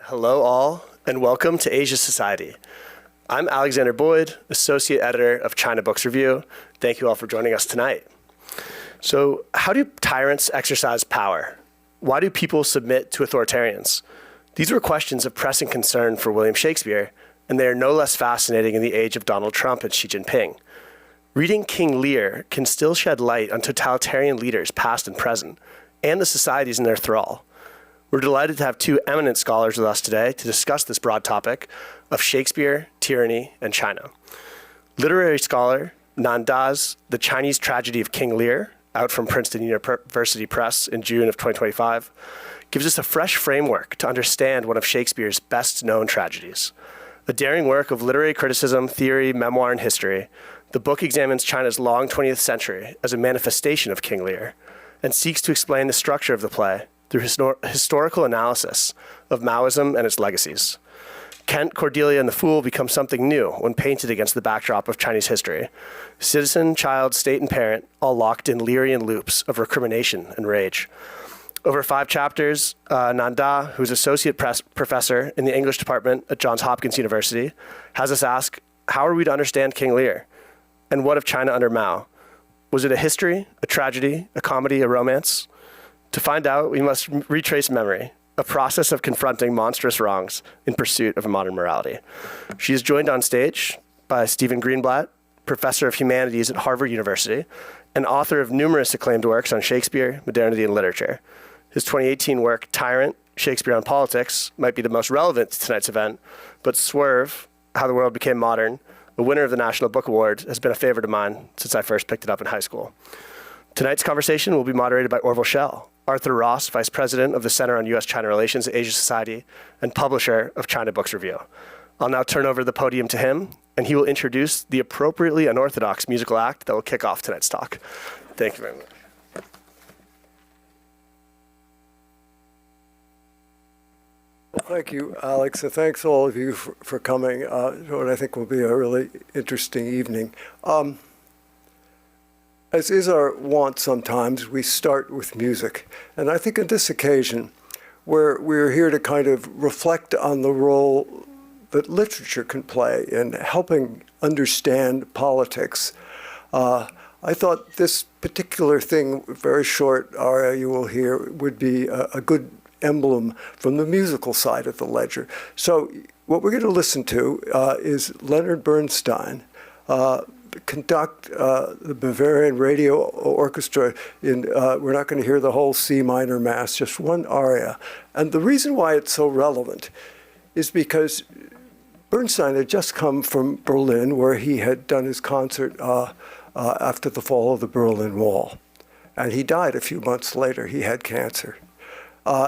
Hello all, and welcome to Asia Society. I'm Alexander Boyd, Associate Editor of China Books Review. Thank you all for joining us tonight. So, how do tyrants exercise power? Why do people submit to authoritarians? These were questions of pressing concern for William Shakespeare, and they are no less fascinating in the age of Donald Trump and Xi Jinping. Reading King Lear can still shed light on totalitarian leaders past and present, and the societies in their thrall. We're delighted to have two eminent scholars with us today to discuss this broad topic of Shakespeare, tyranny, and China. Literary scholar Nan Z, The Chinese Tragedy of King Lear, out from Princeton University Press in June of 2025, gives us a fresh framework to understand one of Shakespeare's best-known tragedies. A daring work of literary criticism, theory, memoir, and history, the book examines China's long 20th century as a manifestation of King Lear and seeks to explain the structure of the play through historical analysis of Maoism and its legacies. Kent, Cordelia, and the Fool become something new when painted against the backdrop of Chinese history. Citizen, child, state, and parent, all locked in Learian loops of recrimination and rage. Over 5 chapters, Nan Z, who's associate professor in the English department at Johns Hopkins University, has us ask, how are we to understand King Lear? And what of China under Mao? Was it a history, a tragedy, a comedy, a romance? To find out, we must retrace memory, a process of confronting monstrous wrongs in pursuit of a modern morality. She is joined on stage by Stephen Greenblatt, professor of humanities at Harvard University, and author of numerous acclaimed works on Shakespeare, modernity, and literature. His 2018 work, Tyrant, Shakespeare on Politics, might be the most relevant to tonight's event, but Swerve, How the World Became Modern, the winner of the National Book Award, has been a favorite of mine since I first picked it up in high school. Tonight's conversation will be moderated by Orville Schell, Arthur Ross, Vice President of the Center on U.S.-China Relations at Asia Society and publisher of China Books Review. I'll now turn over the podium to him, and he will introduce the appropriately unorthodox musical act that will kick off tonight's talk. Thank you very much. Well, thank you, Alex, and thanks all of you for coming to what I think will be a really interesting evening. As is our wont sometimes, we start with music. And I think on this occasion, we're here to kind of reflect on the role that literature can play in helping understand politics. I thought this particular thing, very short aria you will hear, would be a good emblem from the musical side of the ledger. So what we're going to listen to is Leonard Bernstein conduct the Bavarian Radio Orchestra in, we're not going to hear the whole C minor mass, just one aria. And the reason why it's so relevant is because Bernstein had just come from Berlin, where he had done his concert after the fall of the Berlin Wall. And he died a few months later. He had cancer.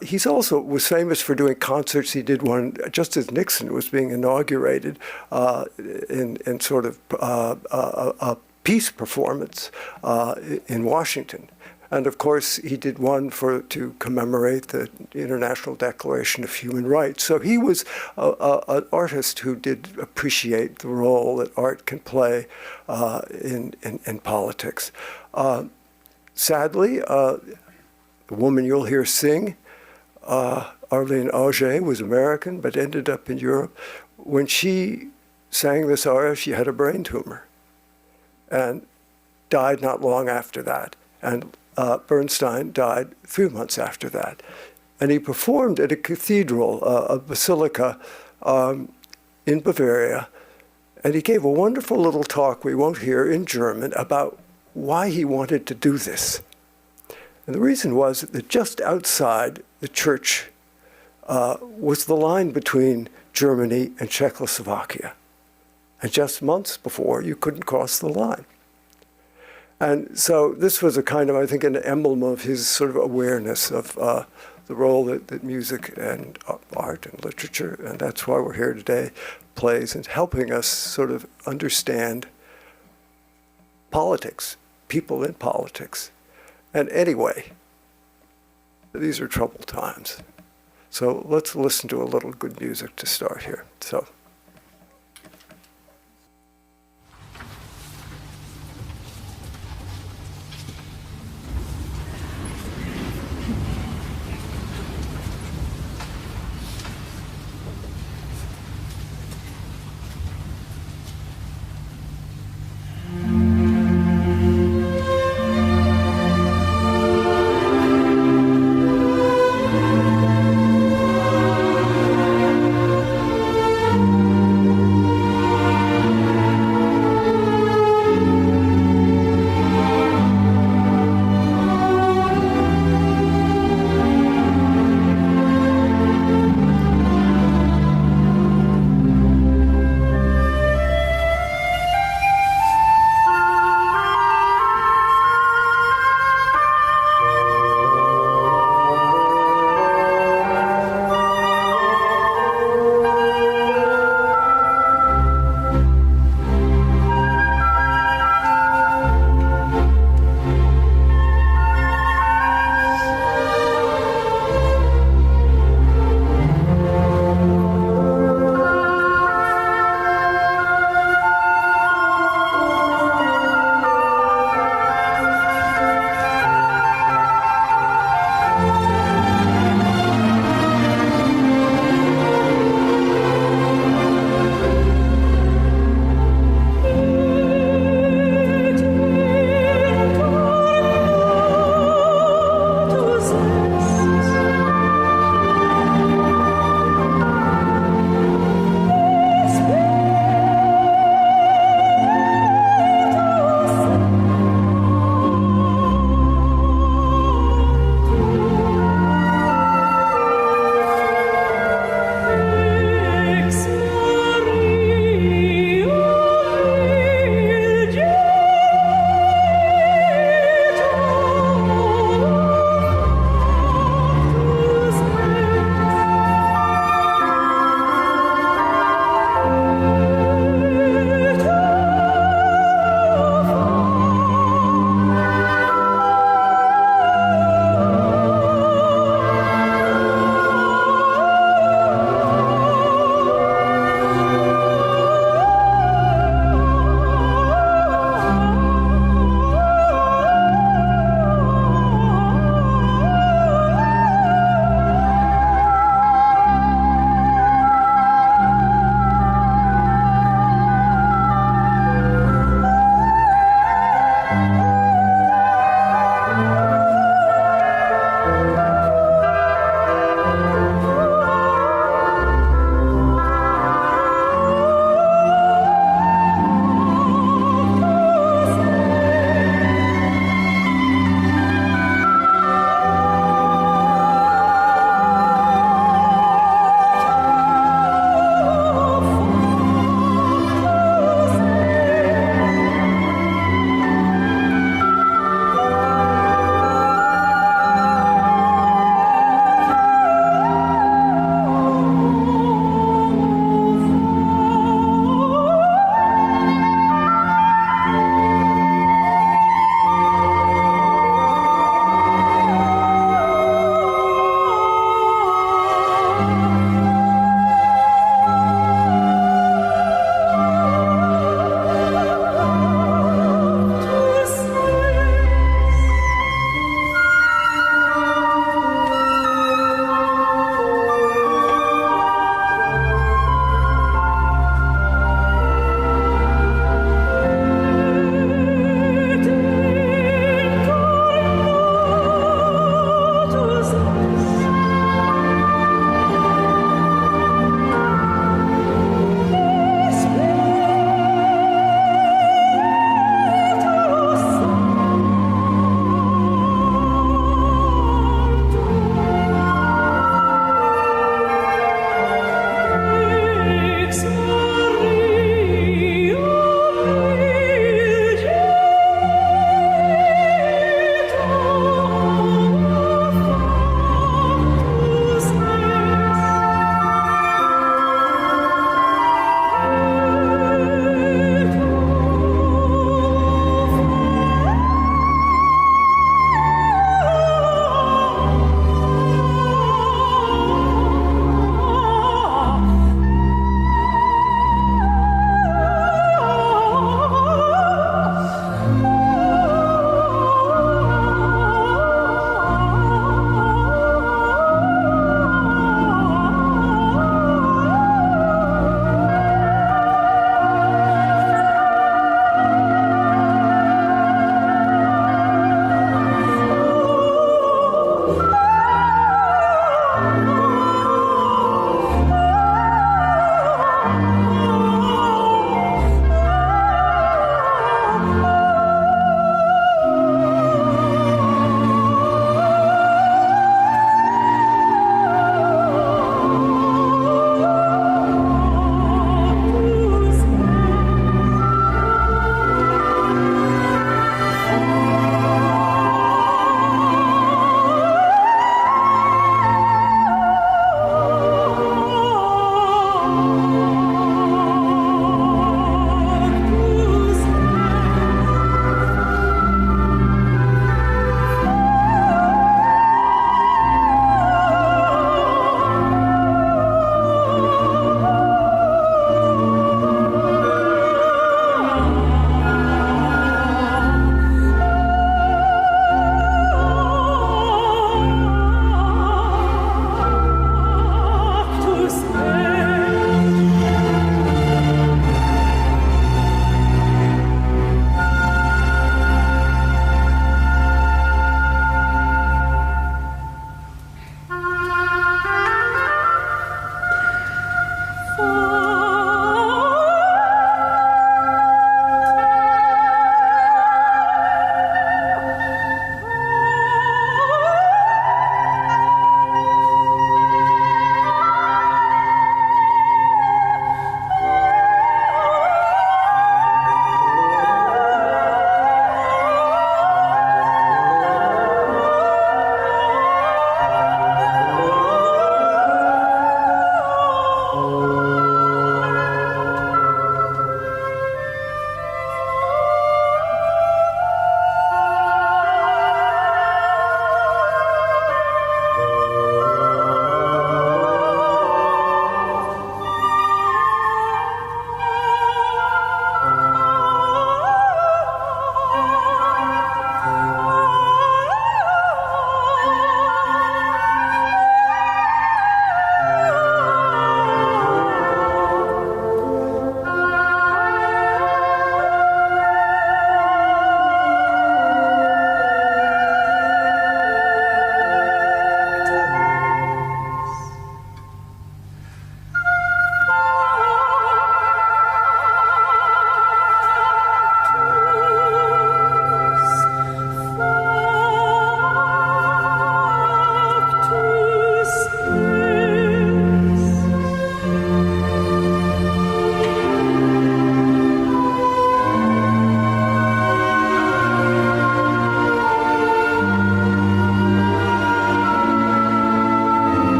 He's also was famous for doing concerts. He did one just as Nixon was being inaugurated in sort of a peace performance in Washington. And of course, he did one to commemorate the International Declaration of Human Rights. So he was an artist who did appreciate the role that art can play in politics. Sadly, the woman you'll hear sing, Arleen Auger, was American, but ended up in Europe. When she sang this aria, she had a brain tumor and died not long after that. And Bernstein died 3 months after that. And he performed at a cathedral, a basilica in Bavaria, and he gave a wonderful little talk we won't hear in German about why he wanted to do this. And the reason was that just outside the church was the line between Germany and Czechoslovakia. And just months before, you couldn't cross the line. And so this was a kind of, I think, an emblem of his sort of awareness of the role that music and art and literature, and that's why we're here today, plays in helping us sort of understand politics, people in politics. And anyway, these are troubled times. So let's listen to a little good music to start here. So.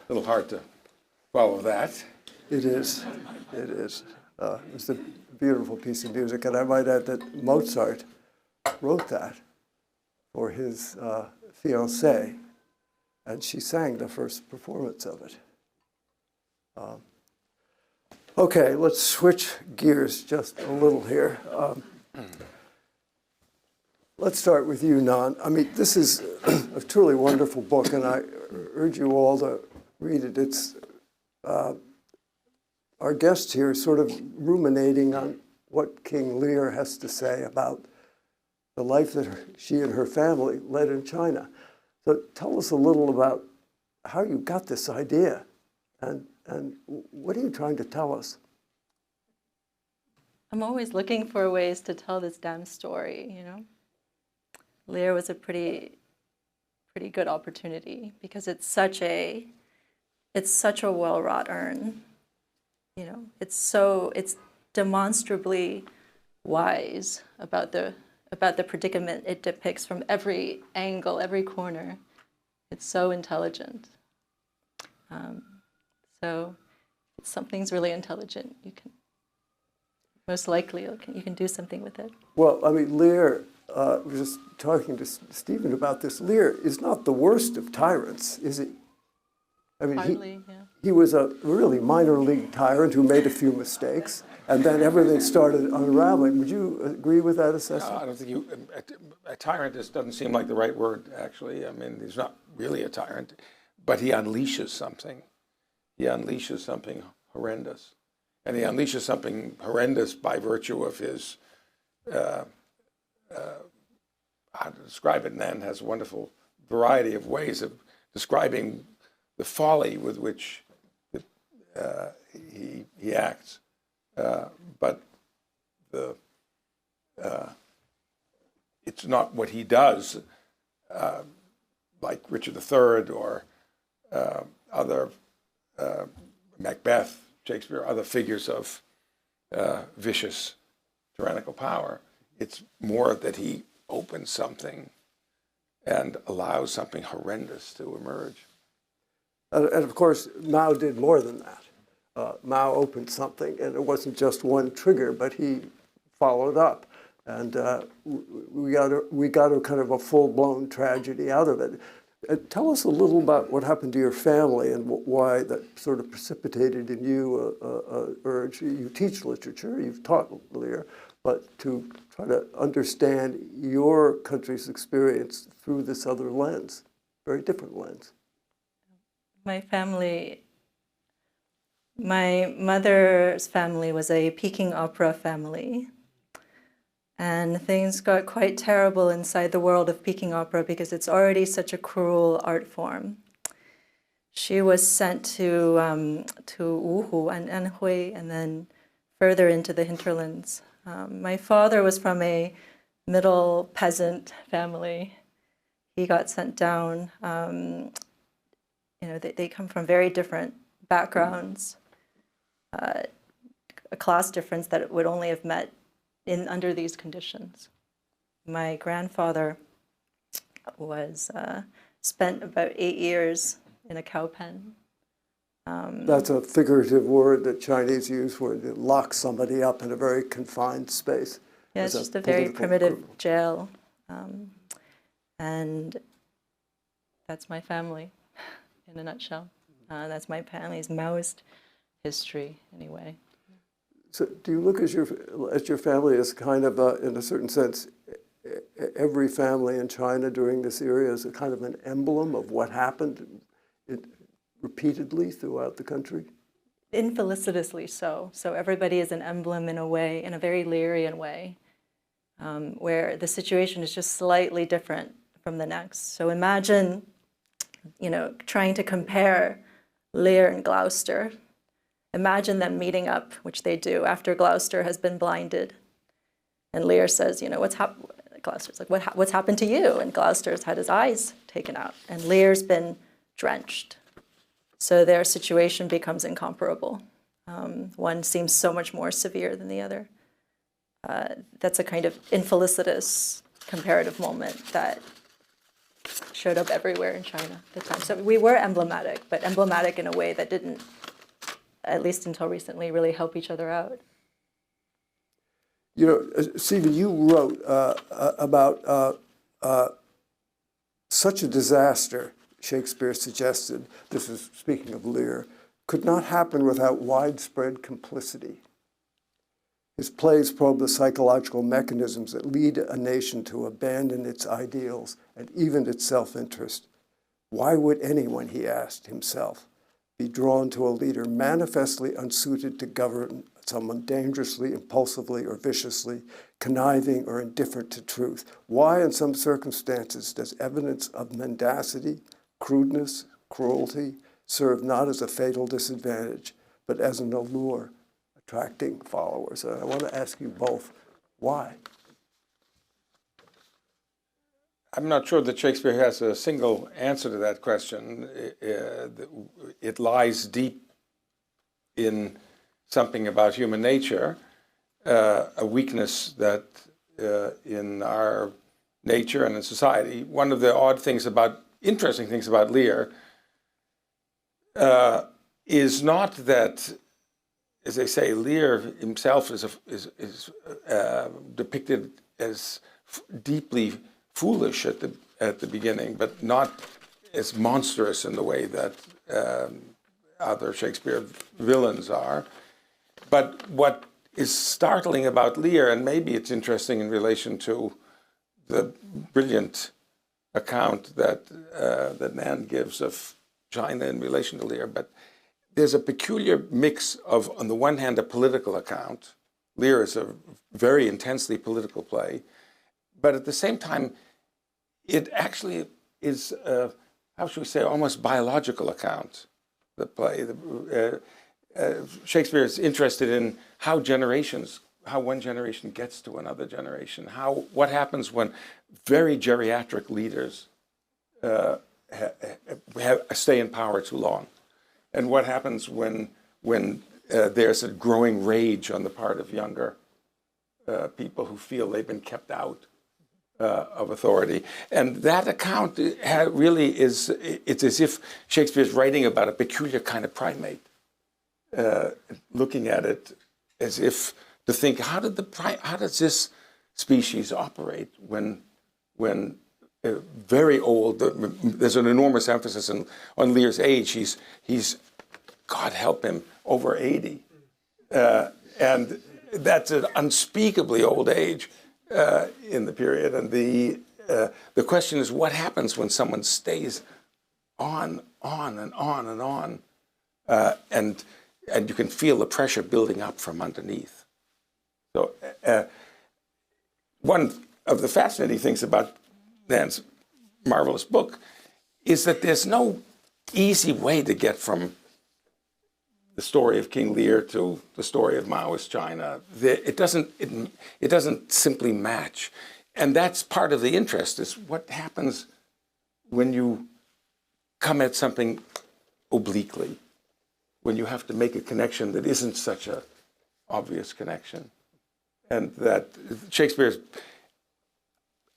A little hard to follow that. It is. It is. It's a beautiful piece of music, and I might add that Mozart wrote that for his fiancée, and she sang the first performance of it. Okay, let's switch gears just a little here. Let's start with you, Nan. I mean, this is a truly wonderful book, and I urge you all to read it. It's our guest here is sort of ruminating on what King Lear has to say about the life that she and her family led in China. So tell us a little about how you got this idea, and what are you trying to tell us? I'm always looking for ways to tell this damn story, you know? Lear was a pretty good opportunity because it's such a well-wrought urn, you know? It's demonstrably wise about the predicament it depicts from every angle, every corner. It's so intelligent. So if something's really intelligent, you can most likely you can do something with it. Well, I mean, Lear, I was just talking to Stephen about this. Lear is not the worst of tyrants, is he? I mean, Hardly, he was a really minor league tyrant who made a few mistakes, and then everything started unraveling. Would you agree with that assessment? I don't think a tyrant doesn't seem like the right word, actually. I mean, he's not really a tyrant, but he unleashes something. He unleashes something horrendous. And he unleashes something horrendous by virtue of his, how to describe it. Nan has a wonderful variety of ways of describing the folly with which he acts. But it's not what he does, like Richard III or other Macbeth, Shakespeare, other figures of vicious, tyrannical power. It's more that he opens something and allows something horrendous to emerge. And of course, Mao did more than that. Mao opened something, and it wasn't just one trigger, but he followed up. And we got a kind of a full-blown tragedy out of it. Tell us a little about what happened to your family and why that sort of precipitated in you a urge. You teach literature, you've taught Lear, but to try to understand your country's experience through this other lens, very different lens. My family, my mother's family was a Peking opera family. And things got quite terrible inside the world of Peking opera because it's already such a cruel art form. She was sent to Wuhu and Anhui, and then further into the hinterlands. My father was from a middle peasant family. He got sent down. You know, they come from very different backgrounds, a class difference that would only have met under these conditions. My grandfather was spent about 8 years in a cow pen. That's a figurative word that Chinese use where they lock somebody up in a very confined space. Yeah, it's just a very primitive jail. And that's my family in a nutshell. That's my family's Maoist history, anyway. So do you look at your family as kind of, in a certain sense, every family in China during this era as a kind of an emblem of what happened repeatedly throughout the country? Infelicitously so. So everybody is an emblem in a way, in a very Learian way, where the situation is just slightly different from the next. So imagine, you know, trying to compare Lear and Gloucester. Imagine them meeting up, which they do, after Gloucester has been blinded. And Lear says, you know, what's happened? Gloucester's like, what's happened to you? And Gloucester's had his eyes taken out. And Lear's been drenched. So their situation becomes incomparable. One seems so much more severe than the other. That's a kind of infelicitous comparative moment that showed up everywhere in China at the time. So we were emblematic, but emblematic in a way that didn't, at least until recently, really help each other out. You know, Stephen, you wrote about such a disaster, Shakespeare suggested, this is speaking of Lear, could not happen without widespread complicity. His plays probe the psychological mechanisms that lead a nation to abandon its ideals and even its self-interest. Why would anyone, he asked himself, be drawn to a leader manifestly unsuited to govern someone dangerously, impulsively, or viciously, conniving or indifferent to truth? Why, in some circumstances, does evidence of mendacity, crudeness, cruelty serve not as a fatal disadvantage, but as an allure, attracting followers? And I want to ask you both, why? I'm not sure that Shakespeare has a single answer to that question. It lies deep in something about human nature, a weakness that in our nature and in society. One of the interesting things about Lear is not that, as they say, Lear himself is depicted as deeply foolish at the beginning, but not as monstrous in the way that other Shakespeare villains are. But what is startling about Lear, and maybe it's interesting in relation to the brilliant account that Nan gives of China in relation to Lear, but there's a peculiar mix of, on the one hand, a political account. Lear is a very intensely political play, but at the same time, it actually is, how should we say, almost biological account, the play. Shakespeare is interested in how one generation gets to another generation, what happens when very geriatric leaders stay in power too long, and what happens when there's a growing rage on the part of younger people who feel they've been kept out of authority. And that account really is, it's as if Shakespeare's writing about a peculiar kind of primate, looking at it as if to think, how does this species operate when very old? There's an enormous emphasis on Lear's age. He's, God help him, over 80, and that's an unspeakably old age in the period. And the question is, what happens when someone stays on and on and on, and you can feel the pressure building up from underneath. So one of the fascinating things about Nan's marvelous book is that there's no easy way to get from the story of King Lear to the story of Maoist China. It doesn't simply match. And that's part of the interest, is what happens when you come at something obliquely, when you have to make a connection that isn't such an obvious connection. And that Shakespeare is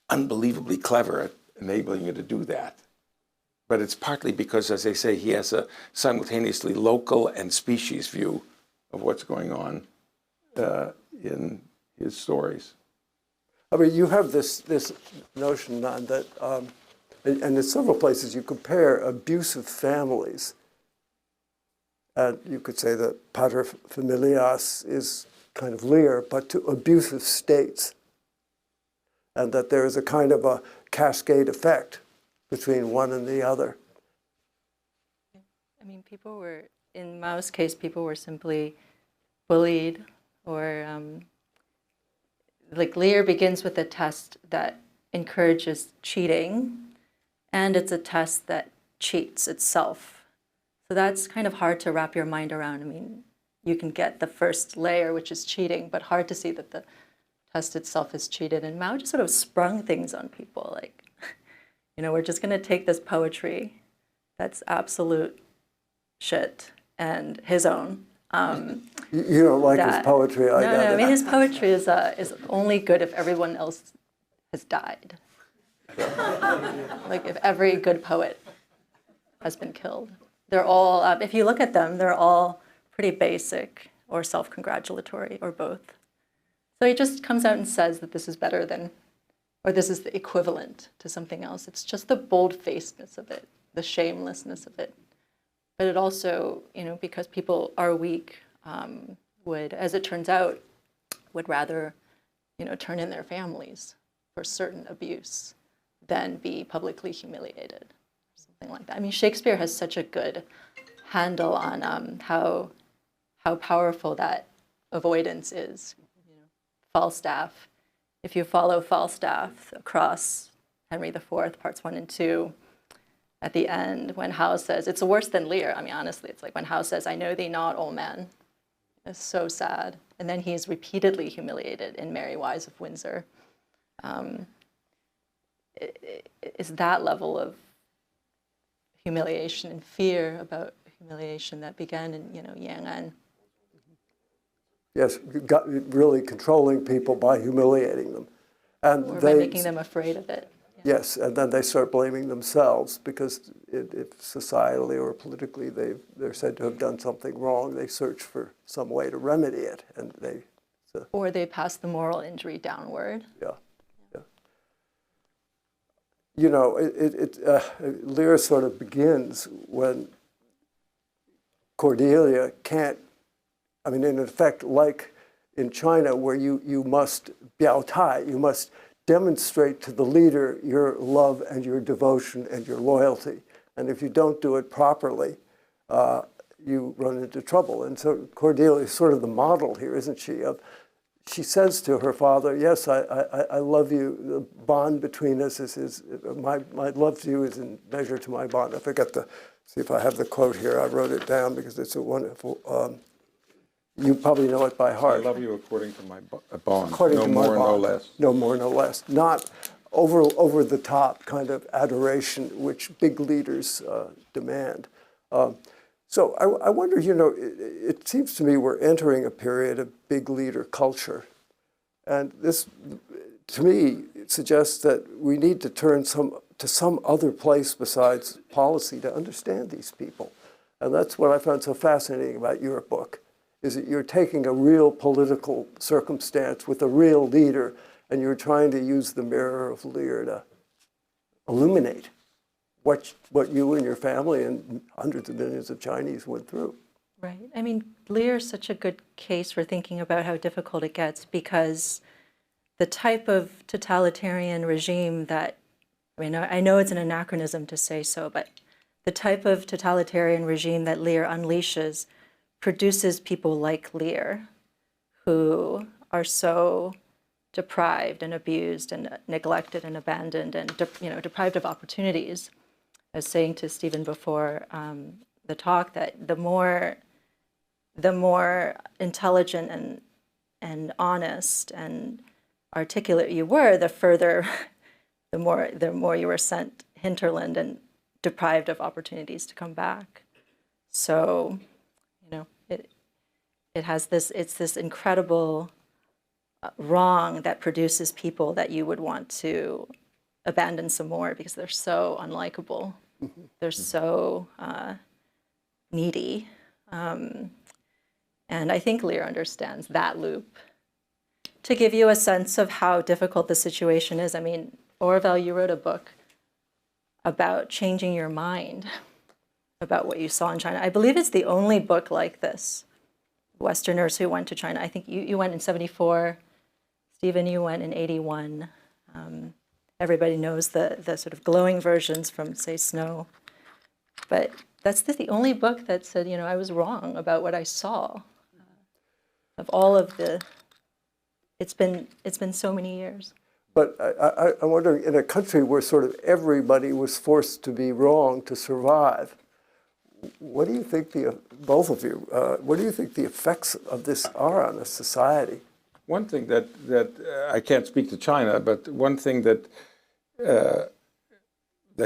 unbelievably clever at enabling you to do that. But it's partly because, as they say, he has a simultaneously local and species view of what's going on in his stories. I mean, you have this notion, Nan, that, and in several places you compare abusive families. And you could say that pater familias is kind of Lear, but to abusive states. And that there is a kind of a cascade effect between one and the other. I mean, in Mao's case, people were simply bullied, or like Lear begins with a test that encourages cheating, and it's a test that cheats itself. So that's kind of hard to wrap your mind around. I mean, you can get the first layer, which is cheating, but hard to see that the test itself is cheated. And Mao just sort of sprung things on people, like, we're just going to take this poetry that's absolute shit and his own. You don't like his poetry, I gather. I mean, his poetry is only good if everyone else has died. Like if every good poet has been killed. They're all, if you look at them, they're all pretty basic or self-congratulatory or both. So he just comes out and says that this is better than, or this is the equivalent to something else. It's just the bold-facedness of it, the shamelessness of it. But it also, because people are weak, would, as it turns out, would rather, turn in their families for certain abuse than be publicly humiliated. Something like that. I mean, Shakespeare has such a good handle on how powerful that avoidance is. Falstaff. If you follow Falstaff across Henry IV, parts 1 and 2, at the end, when Howe says, it's worse than Lear. I mean, honestly, it's like when Howe says, "I know thee not, old man." It's so sad. And then he's repeatedly humiliated in Merry Wives of Windsor. It's that level of humiliation and fear about humiliation that began in, Yan'an. Yes, really controlling people by humiliating them. And Or by making them afraid of it. Yeah. Yes, and then they start blaming themselves because if societally or politically they're said to have done something wrong, they search for some way to remedy it. And or they pass the moral injury downward. Yeah. Lear sort of begins when Cordelia can't, in effect, like in China, where you must biao tai, you must demonstrate to the leader your love and your devotion and your loyalty. And if you don't do it properly, you run into trouble. And so Cordelia is sort of the model here, isn't she? She says to her father, "Yes, I love you. The bond between us is my love to you is in measure to my bond." I forget to see if I have the quote here. I wrote it down because it's a wonderful. You probably know it by heart. I love you according to my bond. According no to my more, bond. no less. No more, no less. Not over the top kind of adoration which big leaders demand. So I wonder, it seems to me we're entering a period of big leader culture. And this, to me, suggests that we need to turn to some other place besides policy to understand these people. And that's what I found so fascinating about your book, is that you're taking a real political circumstance with a real leader, and you're trying to use the mirror of Lear to illuminate what you and your family and hundreds of millions of Chinese went through. Right. I mean, Lear is such a good case for thinking about how difficult it gets, because the type of totalitarian regime that, I know it's an anachronism to say so, but the type of totalitarian regime that Lear unleashes produces people like Lear, who are so deprived and abused and neglected and abandoned and deprived of opportunities. I was saying to Stephen before the talk that the more intelligent and honest and articulate you were, the more you were sent hinterland and deprived of opportunities to come back. So, it's this incredible wrong that produces people that you would want to abandon some more because they're so unlikable. Mm-hmm. They're so needy. And I think Lear understands that loop. To give you a sense of how difficult the situation is, Orville, you wrote a book about changing your mind about what you saw in China. I believe it's the only book like this. Westerners who went to China. I think you went in 74. Stephen, you went in 81. Everybody knows the sort of glowing versions from, say, Snow. But that's the only book that said, I was wrong about what I saw. Of all of it's been so many years. But I'm wondering, in a country where sort of everybody was forced to be wrong to survive, what do you think both of you, what do you think the effects of this are on a society? One thing that I can't speak to China, but one thing that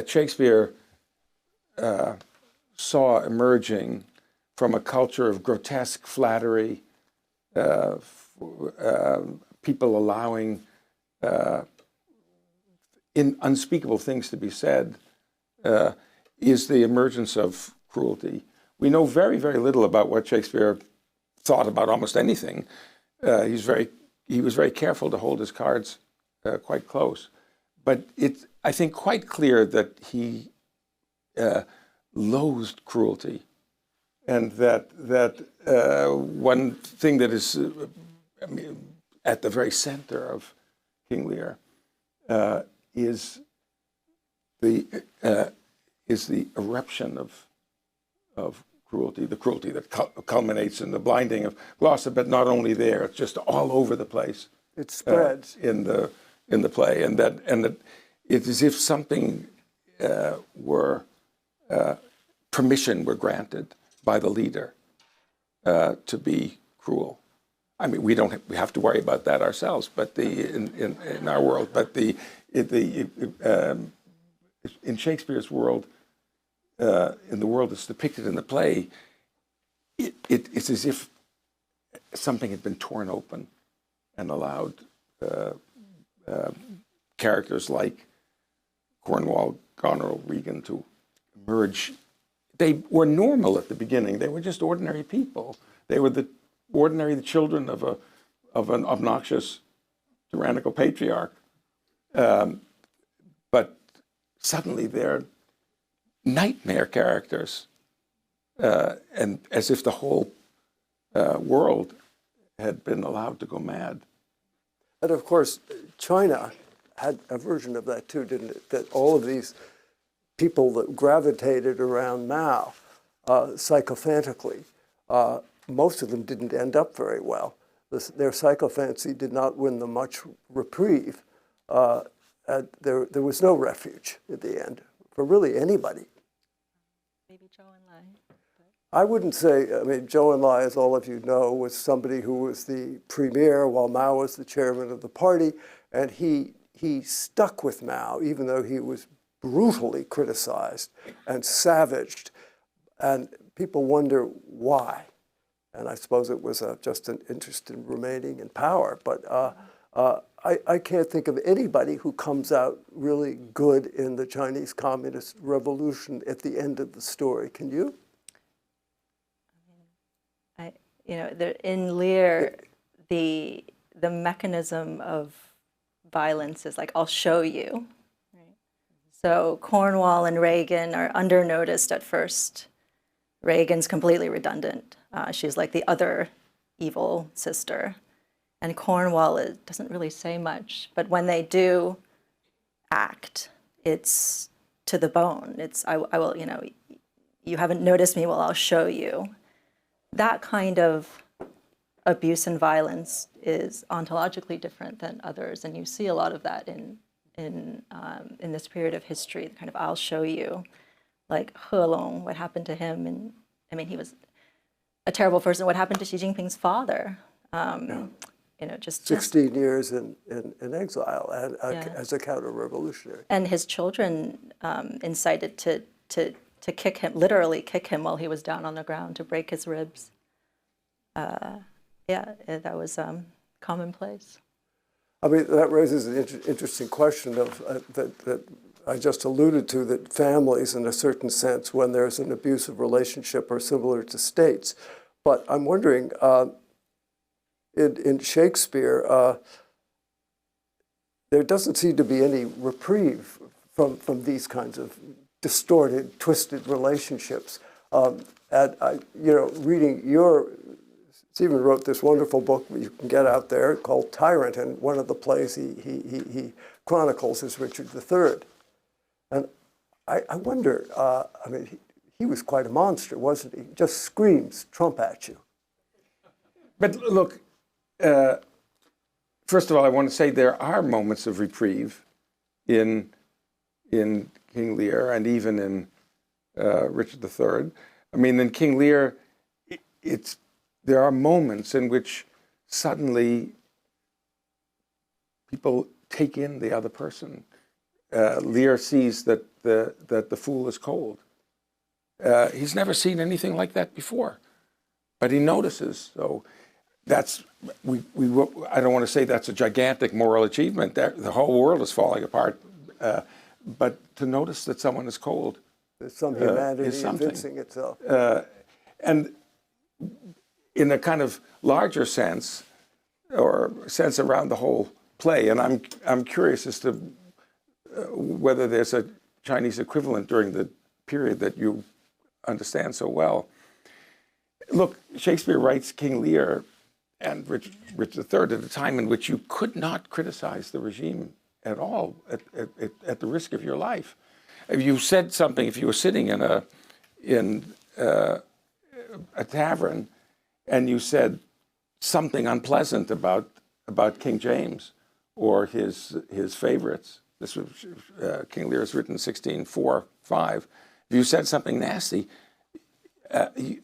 Shakespeare saw emerging from a culture of grotesque flattery, people allowing in unspeakable things to be said, is the emergence of cruelty. We know very, very little about what Shakespeare thought about almost anything. He was very careful to hold his cards quite close. But it's, I think, quite clear that he loathed cruelty. And that one thing that is at the very center of King Lear is the eruption of cruelty, the cruelty that culminates in the blinding of Gloucester, but not only there, it's just all over the place. It spreads in the play, and that it's as if something permission were granted by the leader to be cruel. I mean, we have to worry about that ourselves, but in our world, but in Shakespeare's world, in the world that's depicted in the play, it's as if something had been torn open and allowed characters like Cornwall, Goneril, Regan to emerge. They were normal at the beginning. They were just ordinary people. They were the children of an obnoxious, tyrannical patriarch. But suddenly they're nightmare characters, and as if the whole world had been allowed to go mad. And of course, China had a version of that too, didn't it? That all of these people that gravitated around Mao psychophantically, most of them didn't end up very well. Their psychophancy did not win them much reprieve. There was no refuge at the end for really anybody. Maybe Zhou Enlai. I wouldn't say, I mean, Zhou Enlai, as all of you know, was somebody who was the premier while Mao was the chairman of the party, and he stuck with Mao, even though he was brutally criticized and savaged, and people wonder why. And I suppose it was just an interest in remaining in power, but I can't think of anybody who comes out really good in the Chinese Communist Revolution at the end of the story. Can you? In Lear, the mechanism of violence is like, I'll show you. Right? So Cornwall and Regan are under-noticed at first. Regan's completely redundant. She's like the other evil sister. And Cornwall doesn't really say much. But when they do act, it's to the bone. It's, I will, you haven't noticed me, well, I'll show you. That kind of abuse and violence is ontologically different than others, and you see a lot of that in this period of history. The kind of I'll show you, like He Long, what happened to him, and I mean he was a terrible person. What happened to Xi Jinping's father? Just 16 years in exile and as a counter-revolutionary, and his children incited to kick him, literally kick him while he was down on the ground to break his ribs. That was commonplace. I mean, that raises an interesting question of that I just alluded to, that families, in a certain sense, when there's an abusive relationship, are similar to states. But I'm wondering, in Shakespeare, there doesn't seem to be any reprieve from these kinds of distorted, twisted relationships. Reading Stephen wrote this wonderful book you can get out there called Tyrant, and one of the plays he chronicles is Richard III. And I wonder, he was quite a monster, wasn't he? Just screams Trump at you. But look, first of all, I want to say there are moments of reprieve in King Lear and even in Richard III. I mean, in King Lear, there are moments in which suddenly people take in the other person. Lear sees that the fool is cold. He's never seen anything like that before, but he notices. So that's I don't want to say that's a gigantic moral achievement. The whole world is falling apart But to notice that someone is cold There's some humanity is something. evincing itself. And in a kind of larger sense, or sense around the whole play, and I'm curious as to whether there's a Chinese equivalent during the period that you understand so well. Look, Shakespeare writes King Lear and Richard III at a time in which you could not criticize the regime at all, at the risk of your life. If you said something, if you were sitting in a tavern and you said something unpleasant about King James or his favorites, this was King Lear is written 1604-5. If you said something nasty,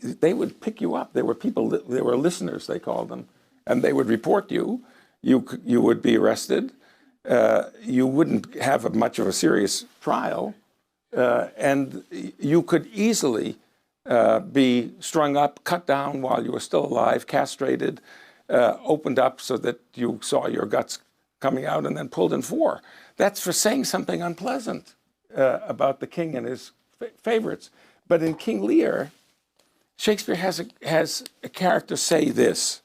they would pick you up. There were people, there were listeners, they called them, and they would report you. You would be arrested. You wouldn't have much of a serious trial, and you could easily be strung up, cut down while you were still alive, castrated, opened up so that you saw your guts coming out, and then pulled in four. That's for saying something unpleasant about the king and his favorites. But in King Lear, Shakespeare has a character say this: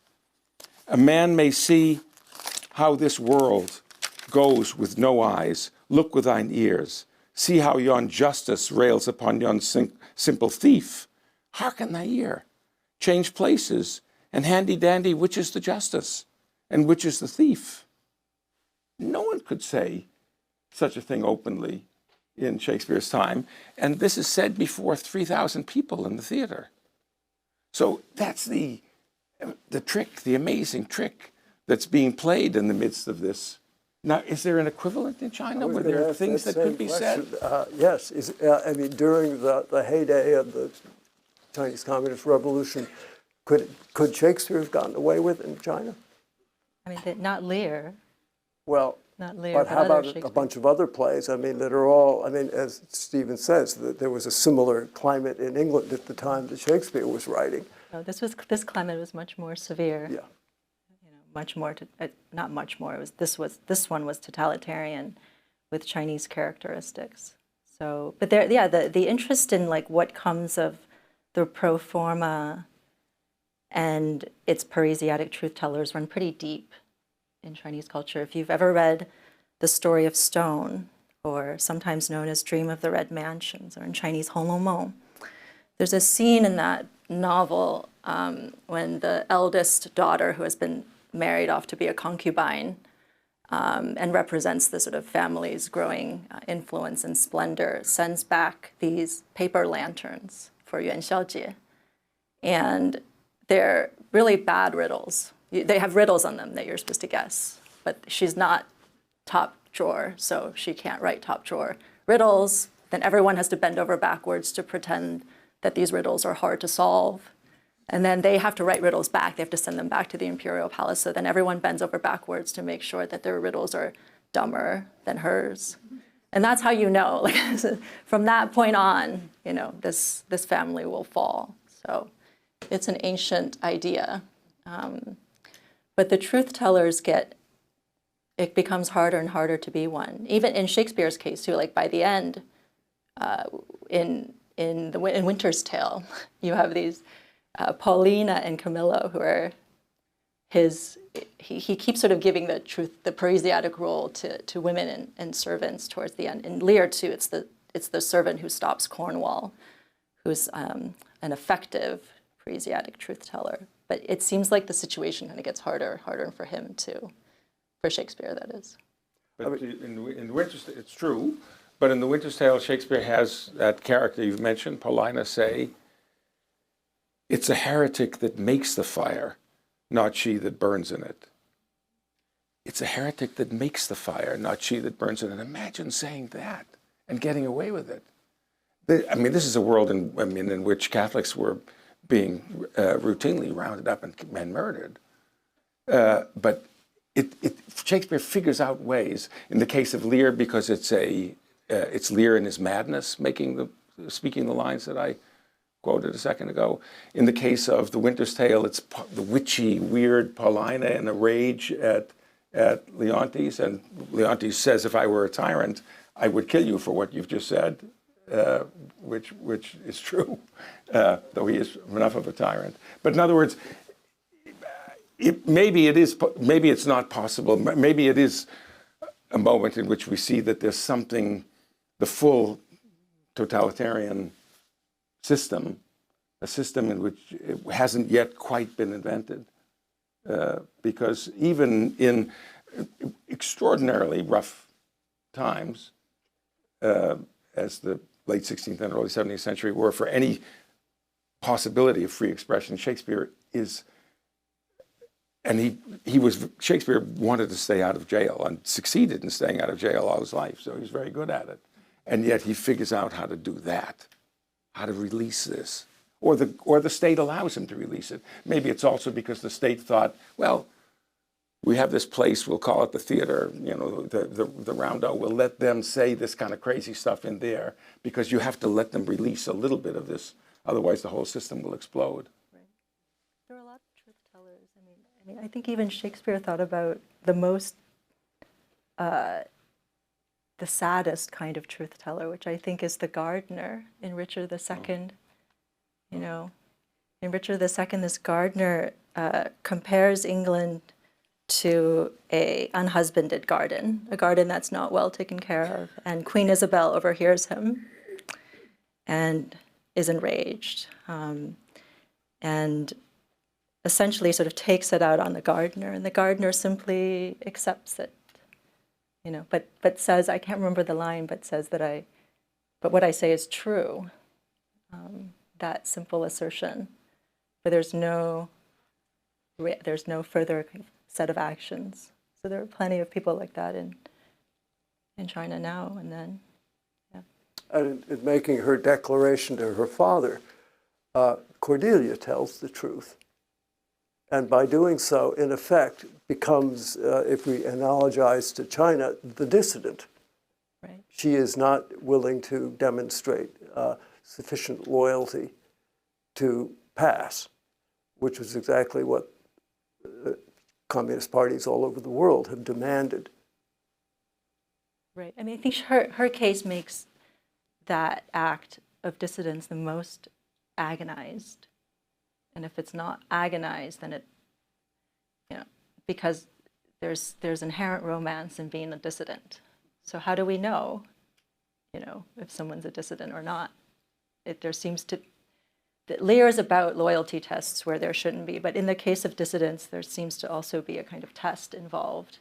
"A man may see how this world goes with no eyes. Look with thine ears. See how yon justice rails upon yon simple thief. Hearken thy ear. Change places, and handy-dandy, which is the justice, and which is the thief?" No one could say such a thing openly in Shakespeare's time, and this is said before 3,000 people in the theater. So that's the trick, the amazing trick that's being played in the midst of this. Now, is there an equivalent in China? Were there things that could be said? Yes. I mean, during the heyday of the Chinese Communist Revolution, could Shakespeare have gotten away with it in China? I mean, not Lear. Well, Not Lear, but how other about a bunch of other plays? I mean, that are all, I mean, as Stephen says, that there was a similar climate in England at the time that Shakespeare was writing. No, this climate was much more severe. Yeah. Much more, not much more. This one was totalitarian, with Chinese characteristics. So, but there, yeah, the interest in like what comes of the pro forma and its Parisiatic truth tellers run pretty deep in Chinese culture. If you've ever read The Story of Stone, or sometimes known as Dream of the Red Mansions, or in Chinese Hong Lou Meng, there's a scene in that novel when the eldest daughter, who has been married off to be a concubine, and represents the sort of family's growing influence and splendor, sends back these paper lanterns for Yuan Xiaojie. And they're really bad riddles. They have riddles on them that you're supposed to guess, but she's not top drawer, so she can't write top drawer riddles. Then everyone has to bend over backwards to pretend that these riddles are hard to solve. And then they have to write riddles back. They have to send them back to the imperial palace. So then everyone bends over backwards to make sure that their riddles are dumber than hers. And that's how you know, like, from that point on, you know, this family will fall. So it's an ancient idea. But the truth tellers it becomes harder and harder to be one. Even in Shakespeare's case too, like by the end, in Winter's Tale, you have these Paulina and Camillo, who are he keeps sort of giving the Parisiatic role to women and servants towards the end. In Lear too, it's the servant who stops Cornwall, who's an effective Parisiatic truth teller. But it seems like the situation kind of gets harder for him too, for Shakespeare, that is. But in Winter's Tale, it's true, but in the Winter's Tale, Shakespeare has that character you've mentioned, Paulina, say, "It's a heretic that makes the fire, not she that burns in it." It's a heretic that makes the fire, not she that burns in it. Imagine saying that and getting away with it. I mean, this is a world in which Catholics were being routinely rounded up and murdered. But Shakespeare figures out ways. In the case of Lear, because it's Lear in his madness speaking the lines that I quoted a second ago. In the case of the Winter's Tale, it's the witchy, weird Paulina in a rage at Leontes, and Leontes says, "If I were a tyrant, I would kill you for what you've just said, which is true, though he is enough of a tyrant. But in other words, maybe it's not possible. Maybe it is a moment in which we see that there's something, the full totalitarian system, a system in which it hasn't yet quite been invented. Because even in extraordinarily rough times, as the late 16th and early 17th century were for any possibility of free expression, Shakespeare is, and Shakespeare wanted to stay out of jail and succeeded in staying out of jail all his life, so he's very good at it. And yet he figures out how to do that, how to release this. Or the state allows him to release it. Maybe it's also because the state thought, well, we have this place, we'll call it the theater, you know, the Roundel, we'll let them say this kind of crazy stuff in there because you have to let them release a little bit of this, otherwise the whole system will explode. Right. There are a lot of truth tellers. I mean, I think even Shakespeare thought about the most, the saddest kind of truth teller, which I think is the gardener in Richard II. You know, in Richard II, this gardener compares England to a unhusbanded garden, a garden that's not well taken care of. And Queen Isabel overhears him and is enraged, and essentially sort of takes it out on the gardener. And the gardener simply accepts it, you know, but says, I can't remember the line, but says that but what I say is true. That simple assertion, but there's no further set of actions. So there are plenty of people like that in China now and then. Yeah. And in making her declaration to her father, Cordelia tells the truth. And by doing so, in effect, becomes, if we analogize to China, the dissident. Right. She is not willing to demonstrate sufficient loyalty to pass, which was exactly what communist parties all over the world have demanded. Right. I mean, I think her case makes that act of dissidence the most agonized. And if it's not agonized, then it, you know, because there's inherent romance in being a dissident. So how do we know, you know, if someone's a dissident or not? There seems to, that Lear is about loyalty tests where there shouldn't be, but in the case of dissidents, there seems to also be a kind of test involved.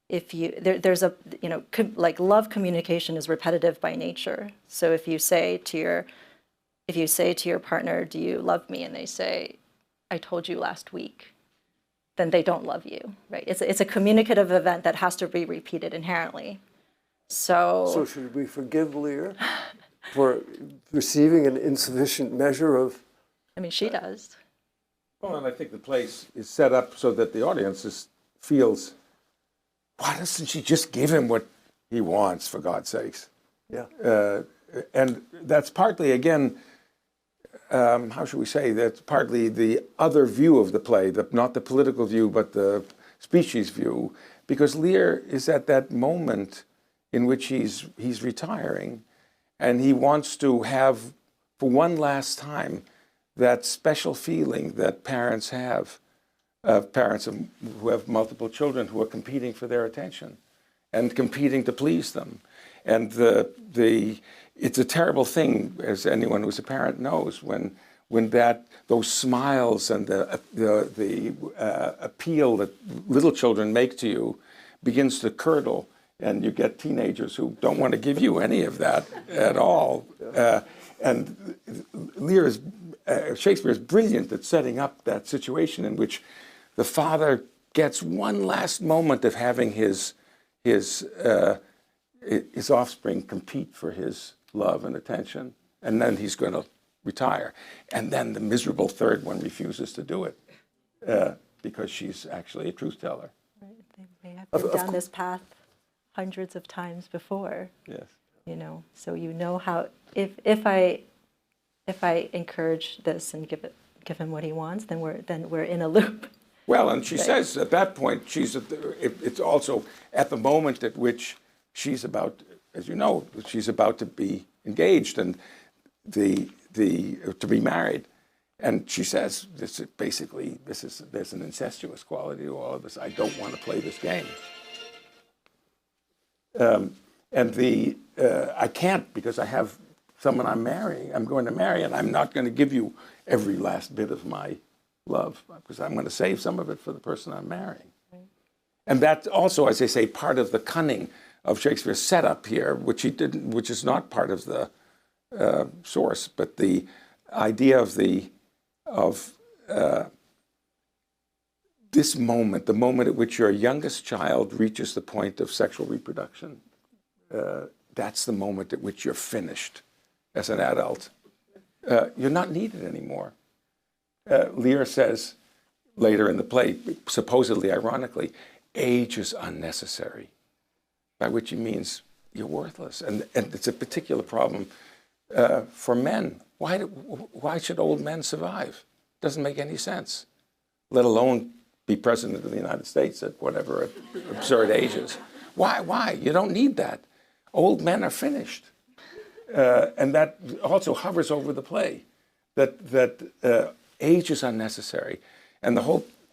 If you, there's a, you know, like love communication is repetitive by nature. So if you say to your partner, do you love me? And they say, I told you last week, then they don't love you, right? It's a communicative event that has to be repeated inherently. So should we forgive Lear for receiving an insufficient measure of? I mean, she does. Well, and I think the place is set up so that the audience feels, why doesn't she just give him what he wants, for God's sakes? Yeah. And that's partly, again, how should we say, that's partly the other view of the play, not the political view, but the species view, because Lear is at that moment in which he's retiring, and he wants to have, for one last time, that special feeling that parents have, parents who have multiple children who are competing for their attention and competing to please them. And it's a terrible thing, as anyone who's a parent knows, when those smiles and the appeal that little children make to you begins to curdle, and you get teenagers who don't want to give you any of that at all. And Shakespeare is brilliant at setting up that situation in which the father gets one last moment of having his offspring compete for his love and attention, and then he's going to retire. And then the miserable third one refuses to do it because she's actually a truth teller. Right. They may have been down this path hundreds of times before. Yes. You know, so you know how, if I encourage this and give him what he wants, then we're in a loop. Well, and she says at that point, it's also at the moment at which she's about, as you know, she's about to be engaged and to be married. And she says, there's an incestuous quality to all of this. I don't want to play this game. I can't, because I have someone I'm going to marry, and I'm not going to give you every last bit of my love, because I'm going to save some of it for the person I'm marrying. Right. And that's also, as I say, part of the cunning of Shakespeare's setup here, which is not part of the source, but the idea of this moment, the moment at which your youngest child reaches the point of sexual reproduction. That's the moment at which you're finished as an adult. You're not needed anymore. Lear says later in the play, supposedly ironically, age is unnecessary, by which he means you're worthless. And it's a particular problem for men. Why should old men survive? Doesn't make any sense, let alone be president of the United States at whatever absurd ages. Why? You don't need that. Old men are finished. And that also hovers over the play, that age is unnecessary. And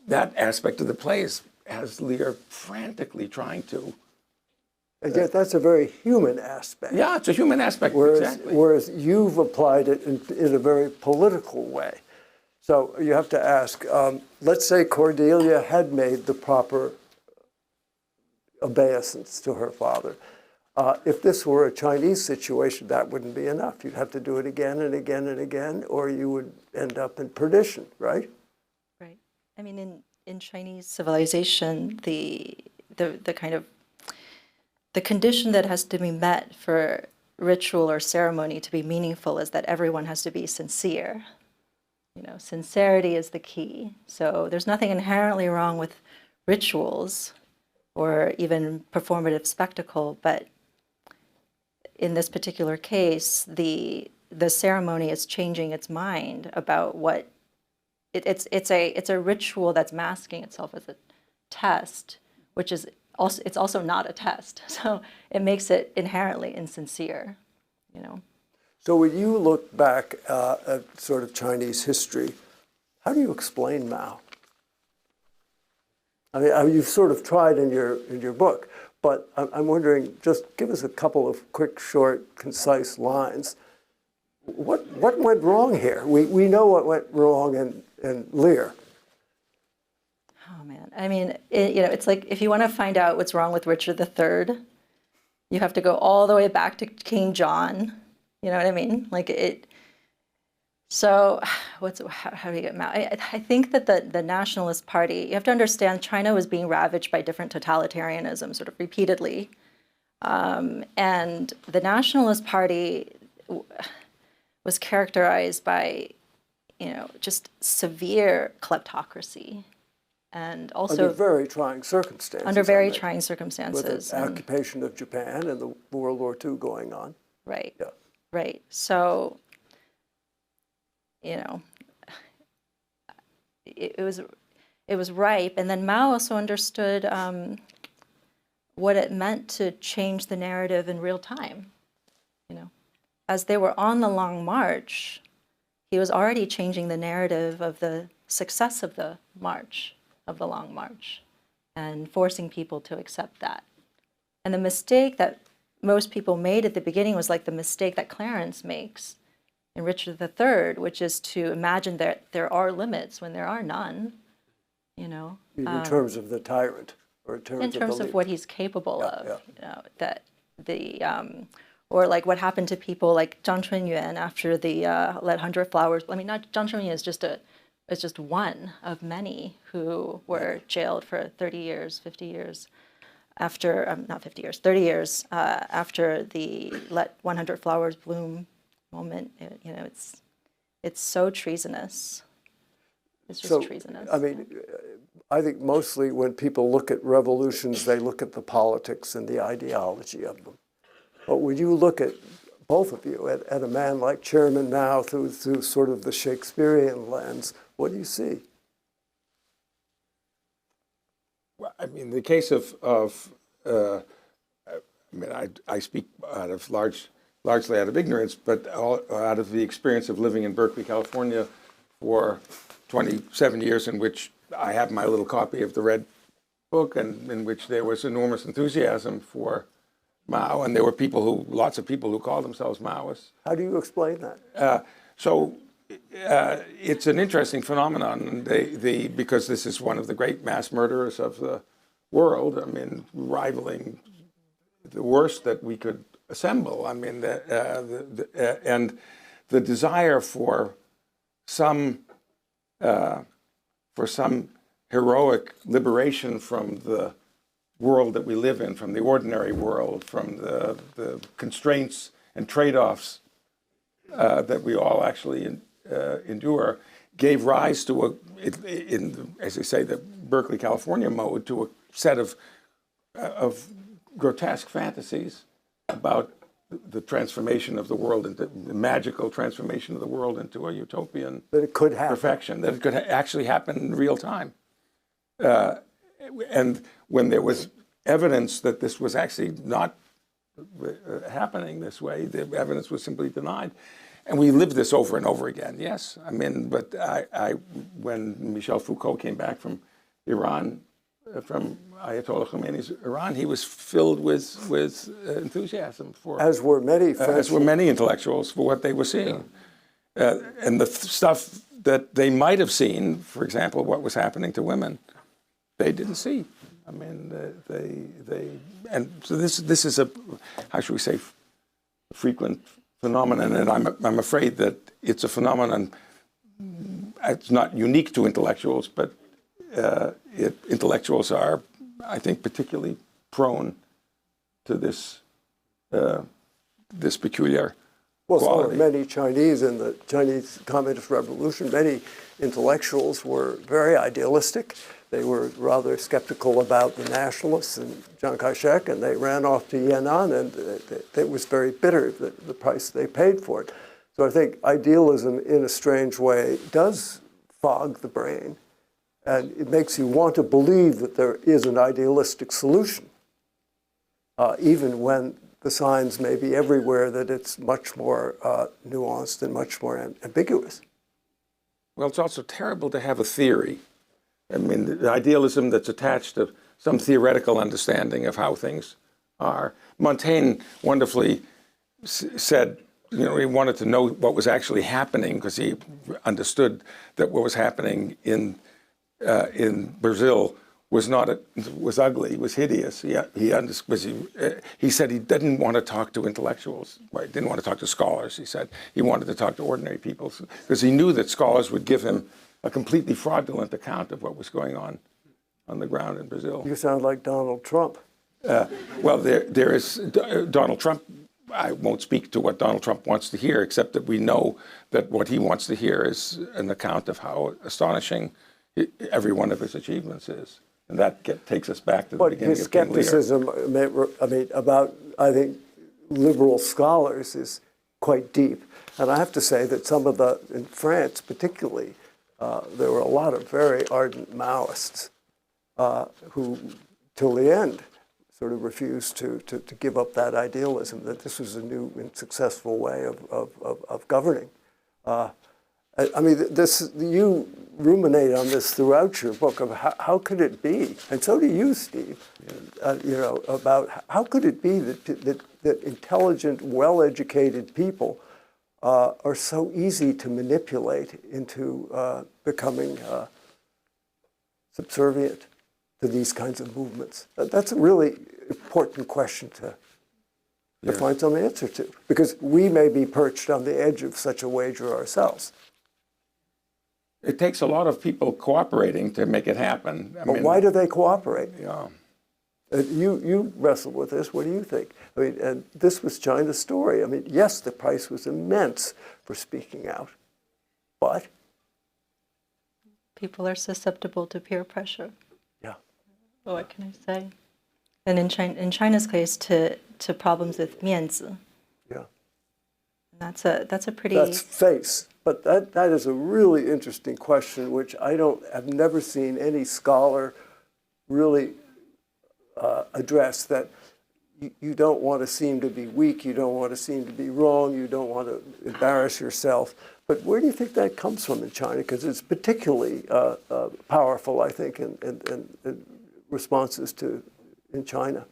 that aspect of the play has Lear frantically trying to. And yet that's a very human aspect. Yeah, it's a human aspect, exactly. Whereas you've applied it in a very political way. So you have to ask, let's say Cordelia had made the proper obeisance to her father. If this were a Chinese situation, that wouldn't be enough. You'd have to do it again and again and again, or you would end up in perdition, right? Right. I mean, in Chinese civilization, the kind of the condition that has to be met for ritual or ceremony to be meaningful is that everyone has to be sincere. You know, sincerity is the key. So there's nothing inherently wrong with rituals or even performative spectacle, but in this particular case, the ceremony is changing its mind about what it's a ritual that's masking itself as a test, which is also, it's also not a test. So it makes it inherently insincere, you know. So when you look back at sort of Chinese history, how do you explain Mao? I mean, you've sort of tried in your book, but I'm wondering, just give us a couple of quick, short, concise lines. What went wrong here? We know what went wrong in Lear. Oh man, I mean, it's like if you want to find out what's wrong with Richard III, you have to go all the way back to King John. You know what I mean? Like it. So, how do you get Mao? I think that the Nationalist Party. You have to understand, China was being ravaged by different totalitarianism, sort of repeatedly, and the Nationalist Party was characterized by, just severe kleptocracy. And also under very trying circumstances. Under very trying circumstances. With the occupation of Japan and the World War II going on. Right. Yeah. Right. So, it was ripe. And then Mao also understood what it meant to change the narrative in real time. As they were on the Long March, he was already changing the narrative of the success of the march, of the Long March, and forcing people to accept that. And the mistake that most people made at the beginning was like the mistake that Clarence makes in Richard III, which is to imagine that there are limits when there are none, In terms of the tyrant, or in terms of what he's capable of, that the, or like what happened to people like Zhang Chunyuan after the Let 100 Flowers. I mean, not Zhang Chunyuan is just one of many who were jailed for 30 years, 50 years after, not 50 years, 30 years after the Let 100 Flowers Bloom moment. It's so treasonous. It's just treasonous. I mean, I think mostly when people look at revolutions, they look at the politics and the ideology of them. But when you look at, both of you, at a man like Chairman Mao through sort of the Shakespearean lens, what do you see? Well, I mean, the case of I mean, I speak largely out of ignorance, but out of the experience of living in Berkeley, California for 27 years, in which I have my little copy of the Red Book, and in which there was enormous enthusiasm for Mao, and there were lots of people who called themselves Maoists. How do you explain that? It's an interesting phenomenon, because this is one of the great mass murderers of the world. I mean, rivaling the worst that we could assemble. I mean, and the desire for some heroic liberation from the world that we live in, from the ordinary world, from the constraints and trade-offs that we all actually endure, gave rise to as I say, the Berkeley, California mode, to a set of grotesque fantasies about the transformation of the world, into the magical transformation of the world into a utopian That it could happen. perfection, that it could actually happen in real time. And when there was evidence that this was actually not happening this way, the evidence was simply denied. And we lived this over and over again, yes. I mean, but when Michel Foucault came back from Iran, from Ayatollah Khomeini's Iran, he was filled with enthusiasm for, As were many French. as were many intellectuals, for what they were seeing. And the stuff that they might have seen, for example, what was happening to women, they didn't see. I mean, and so this is a, how should we say, frequent phenomenon, and I'm afraid that it's a phenomenon. It's not unique to intellectuals, but intellectuals are, I think, particularly prone to this this peculiar Well, so quality. were many Chinese in the Chinese Communist Revolution. Many intellectuals were very idealistic. They were rather skeptical about the nationalists and Chiang Kai-shek, and they ran off to Yan'an, and it was very bitter, the price they paid for it. So I think idealism, in a strange way, does fog the brain, and it makes you want to believe that there is an idealistic solution, even when the signs may be everywhere that it's much more nuanced and much more ambiguous. Well, it's also terrible to have a theory. I mean, the idealism that's attached to some theoretical understanding of how things are. Montaigne wonderfully said, you know, he wanted to know what was actually happening because he understood that what was happening in Brazil was ugly, was hideous. He said he didn't want to talk to intellectuals. Well, he didn't want to talk to scholars. He said he wanted to talk to ordinary people because he knew that scholars would give him a completely fraudulent account of what was going on the ground in Brazil. You sound like Donald Trump. Well, there is Donald Trump. I won't speak to what Donald Trump wants to hear, except that we know that what he wants to hear is an account of how astonishing every one of his achievements is. And that takes us back to the beginning of King Lear. His skepticism, about, I think, liberal scholars is quite deep. And I have to say that in France particularly, there were a lot of very ardent Maoists who, till the end, sort of refused to give up that idealism, that this was a new and successful way of governing. I mean, you ruminate on this throughout your book of how could it be, and so do you, Steve, about how could it be that intelligent, well-educated people are so easy to manipulate into becoming subservient to these kinds of movements? That's a really important question to find some answer to, because we may be perched on the edge of such a wager ourselves. It takes a lot of people cooperating to make it happen. But why do they cooperate? Yeah. You wrestle with this. What do you think? I mean, and this was China's story. I mean, yes, the price was immense for speaking out, but People are susceptible to peer pressure. yeah, Well, what can I say? And in China's case, to problems with 面子. yeah. That's a pretty. That's face. But that is a really interesting question, which I've never seen any scholar really address, that you don't want to seem to be weak, you don't want to seem to be wrong, you don't want to embarrass yourself. But where do you think that comes from in China? Because it's particularly powerful, I think, in responses to in China.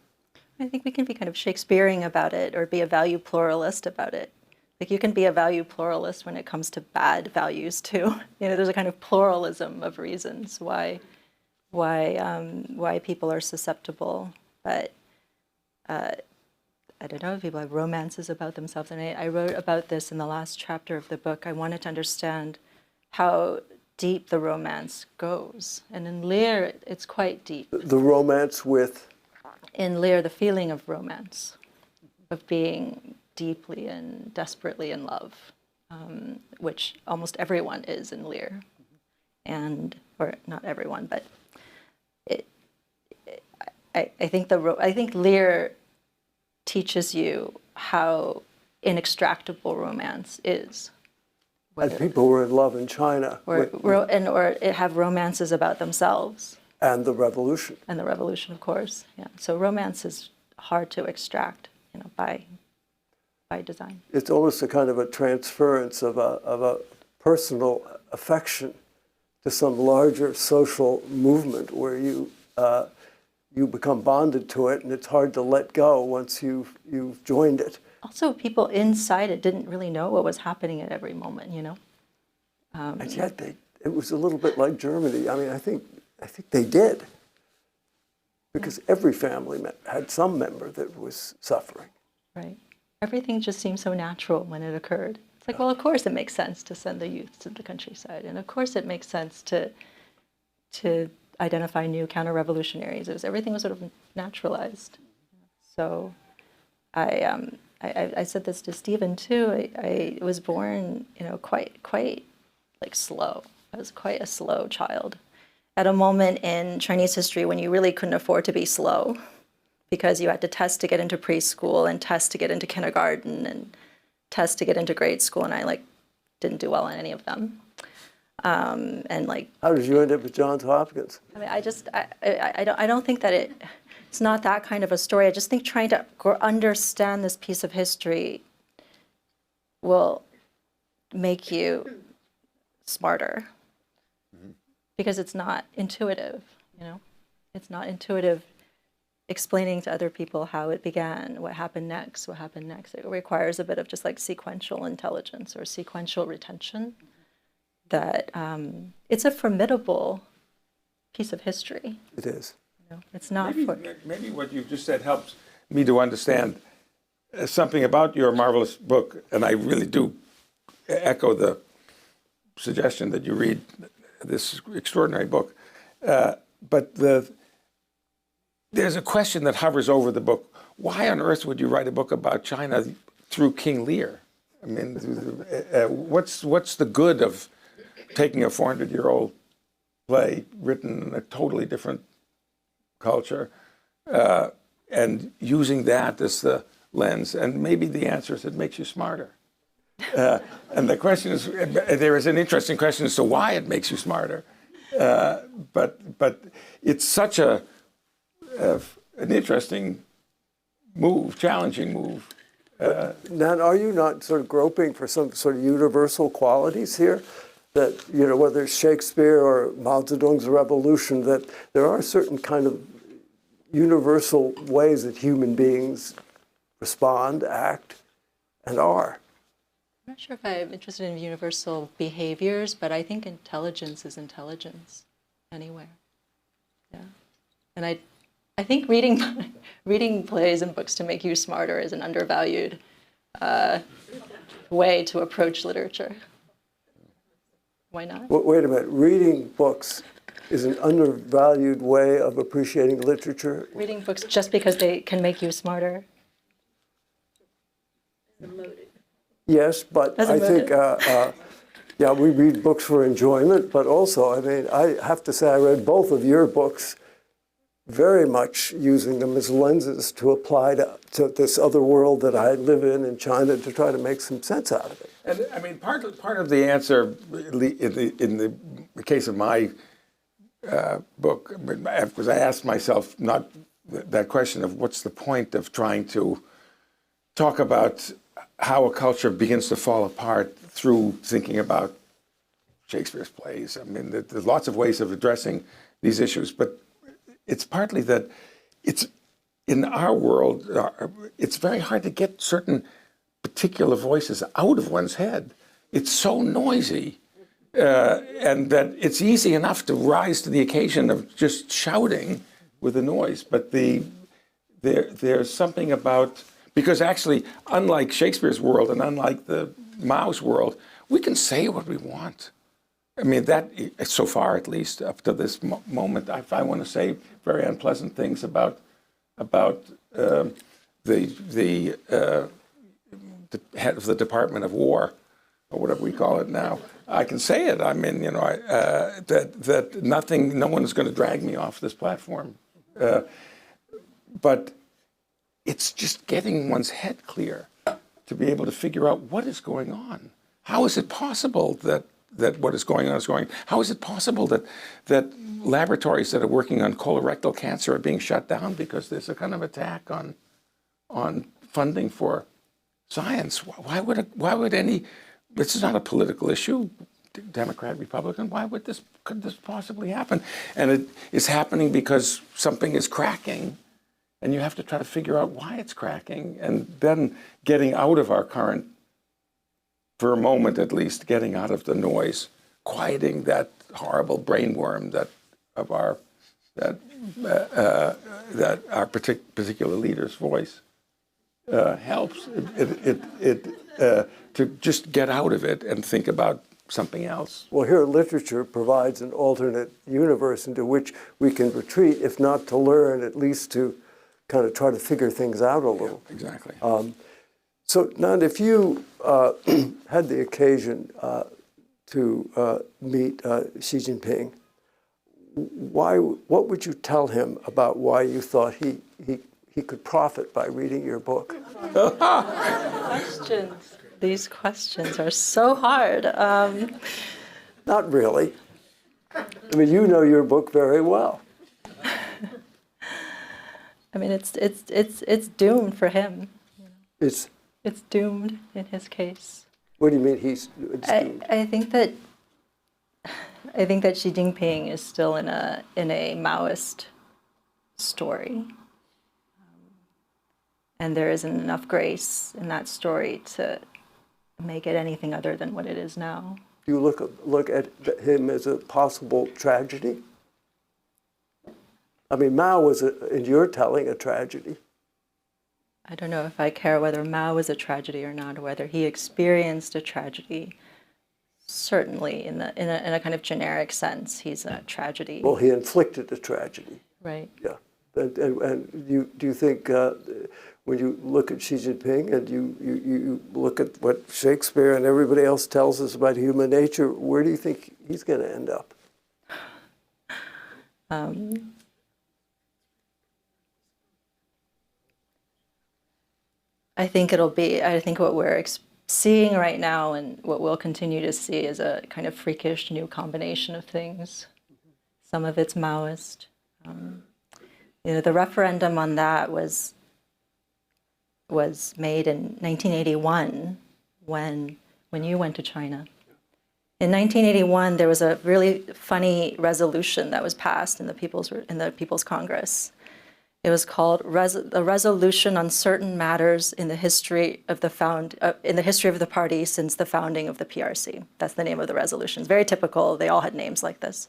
I think we can be kind of Shakespearean about it, or be a value pluralist about it. Like, you can be a value pluralist when it comes to bad values too. You know, there's a kind of pluralism of reasons why people are susceptible. But I don't know if people have romances about themselves. And I wrote about this in the last chapter of the book. I wanted to understand how deep the romance goes. And in Lear, it's quite deep. The romance with? In Lear, the feeling of romance, of being deeply and desperately in love, which almost everyone is in Lear. Or not everyone, but I think Lear teaches you how inextractable romance is. And people were in love in China. Or have romances about themselves. And the revolution. And the revolution, of course. Yeah. So romance is hard to extract, you know, by design. It's almost a kind of a transference of a personal affection to some larger social movement where you become bonded to it, and it's hard to let go once you've joined it. Also, people inside it didn't really know what was happening at every moment, you know. And yet it was a little bit like Germany. I mean, I think they did, because every family had some member that was suffering. Right. Everything just seemed so natural when it occurred. It's like, well, of course it makes sense to send the youth to the countryside, and of course it makes sense to identify new counter-revolutionaries. Everything was sort of naturalized. So I said this to Stephen too. I was born, you know, quite like slow. I was quite a slow child at a moment in Chinese history when you really couldn't afford to be slow, because you had to test to get into preschool and test to get into kindergarten and test to get into grade school, and I didn't do well in any of them. And how did you end up at Johns Hopkins? I mean, I don't think that it's not that kind of a story. I just think trying to understand this piece of history will make you smarter, because it's not intuitive, you know. It's not intuitive explaining to other people how it began, what happened next. It requires a bit of just sequential intelligence or sequential retention. That it's a formidable piece of history. It is. You know, it's not maybe what you've just said helps me to understand something about your marvelous book, and I really do echo the suggestion that you read this extraordinary book. But there's a question that hovers over the book. Why on earth would you write a book about China through King Lear? I mean, what's the good of taking a 400-year-old play written in a totally different culture and using that as the lens? And maybe the answer is it makes you smarter. And the question is, there is an interesting question as to why it makes you smarter. But it's such an interesting move, challenging move. Nan, are you not sort of groping for some sort of universal qualities here? That, you know, whether it's Shakespeare or Mao Zedong's revolution, that there are certain kind of universal ways that human beings respond, act, and are. I'm not sure if I'm interested in universal behaviors, but I think intelligence is intelligence anywhere. Yeah. And I think reading plays and books to make you smarter is an undervalued way to approach literature. Why not? Wait a minute. Reading books is an undervalued way of appreciating literature? Reading books just because they can make you smarter? Yes, but I think, yeah, we read books for enjoyment, but also, I mean, I have to say I read both of your books very much using them as lenses to apply to this other world that I live in China, to try to make some sense out of it. And I mean, part of the answer in the case of my book, because I asked myself not that question of what's the point of trying to talk about how a culture begins to fall apart through thinking about Shakespeare's plays. I mean, there's lots of ways of addressing these issues, but it's partly that it's in our world, it's very hard to get certain particular voices out of one's head. It's so noisy, and that it's easy enough to rise to the occasion of just shouting with the noise. But there's something about, because actually, unlike Shakespeare's world and unlike the Mao's world, we can say what we want. I mean, that, so far at least, up to this moment, if I want to say very unpleasant things about the head of the Department of War, or whatever we call it now, I can say it. I mean, you know, that no one is going to drag me off this platform. But it's just getting one's head clear to be able to figure out what is going on. How is it possible that what is going on is going? How is it possible that laboratories that are working on colorectal cancer are being shut down because there's a kind of attack on funding for science? Why would any? This is not a political issue, Democrat, Republican. Could this possibly happen? And it is happening because something is cracking, and you have to try to figure out why it's cracking, and then getting out of our current, for a moment at least, getting out of the noise, quieting that horrible brainworm that our particular leader's voice helps to just get out of it and think about something else. Well, here literature provides an alternate universe into which we can retreat, if not to learn, at least to kind of try to figure things out a little. Yeah, exactly. So, Nan, if you had the occasion to meet Xi Jinping, what would you tell him about why you thought he could profit by reading your book? Questions. These questions are so hard. Not really. I mean, you know your book very well. I mean, it's doomed for him. It's doomed in his case. What do you mean it's doomed? I think that Xi Jinping is still in a Maoist story, and there isn't enough grace in that story to make it anything other than what it is now. Do you look at him as a possible tragedy? I mean, Mao was, in your telling, a tragedy. I don't know if I care whether Mao was a tragedy or not, or whether he experienced a tragedy. Certainly, in a kind of generic sense, he's a tragedy. Well, he inflicted a tragedy. Right. Yeah. And do you think when you look at Xi Jinping and you look at what Shakespeare and everybody else tells us about human nature, where do you think he's going to end up? I think what we're seeing right now and what we'll continue to see is a kind of freakish new combination of things. Some of it's Maoist. The referendum on that was made in 1981 when you went to China. In 1981, there was a really funny resolution that was passed in the People's Congress. It was called "A Resolution on Certain Matters in the History of the Party since the founding of the PRC." That's the name of the resolution. It's very typical. They all had names like this,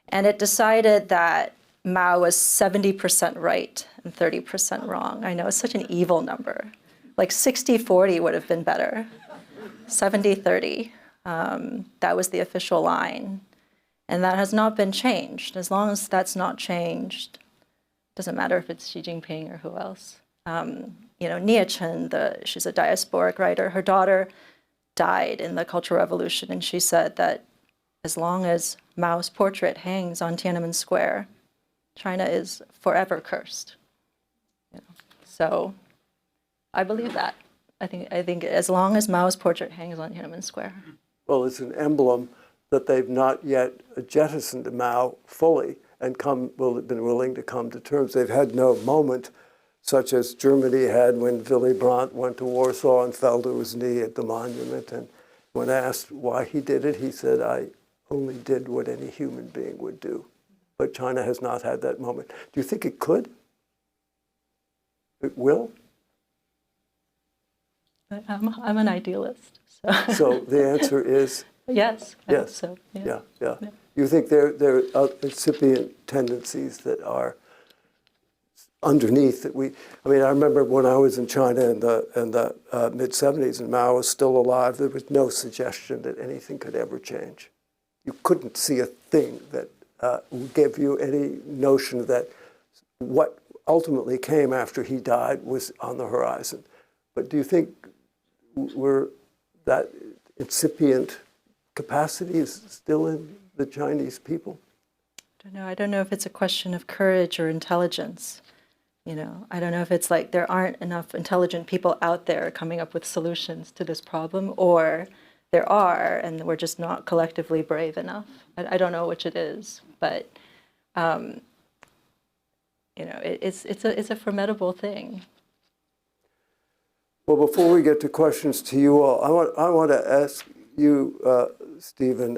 and it decided that Mao was 70% right and 30% wrong. I know, it's such an evil number. Like 60-40 would have been better. 70-30. That was the official line. And that has not been changed. As long as that's not changed, doesn't matter if it's Xi Jinping or who else. Nia Chen, she's a diasporic writer. Her daughter died in the Cultural Revolution, and she said that as long as Mao's portrait hangs on Tiananmen Square, China is forever cursed. So I believe that. I think as long as Mao's portrait hangs on Tiananmen Square. Well, it's an emblem that they've not yet jettisoned Mao fully, and will have been willing to come to terms. They've had no moment such as Germany had when Willy Brandt went to Warsaw and fell to his knee at the monument. And when asked why he did it, he said, "I only did what any human being would do." But China has not had that moment. Do you think it could? It will? I'm an idealist. So the answer is yes. I hope yes. so. Yeah. You think there are incipient tendencies that are underneath that I remember when I was in China in the mid-'70s and Mao was still alive, there was no suggestion that anything could ever change. You couldn't see a thing that would give you any notion that what ultimately came after he died was on the horizon. But do you think that incipient capacity is still in the Chinese people? I don't know if it's a question of courage or intelligence. I don't know if it's like there aren't enough intelligent people out there coming up with solutions to this problem, or there are, and we're just not collectively brave enough. I don't know which it is, but it's a formidable thing. Well, before we get to questions to you all, I want to ask you, Stephen.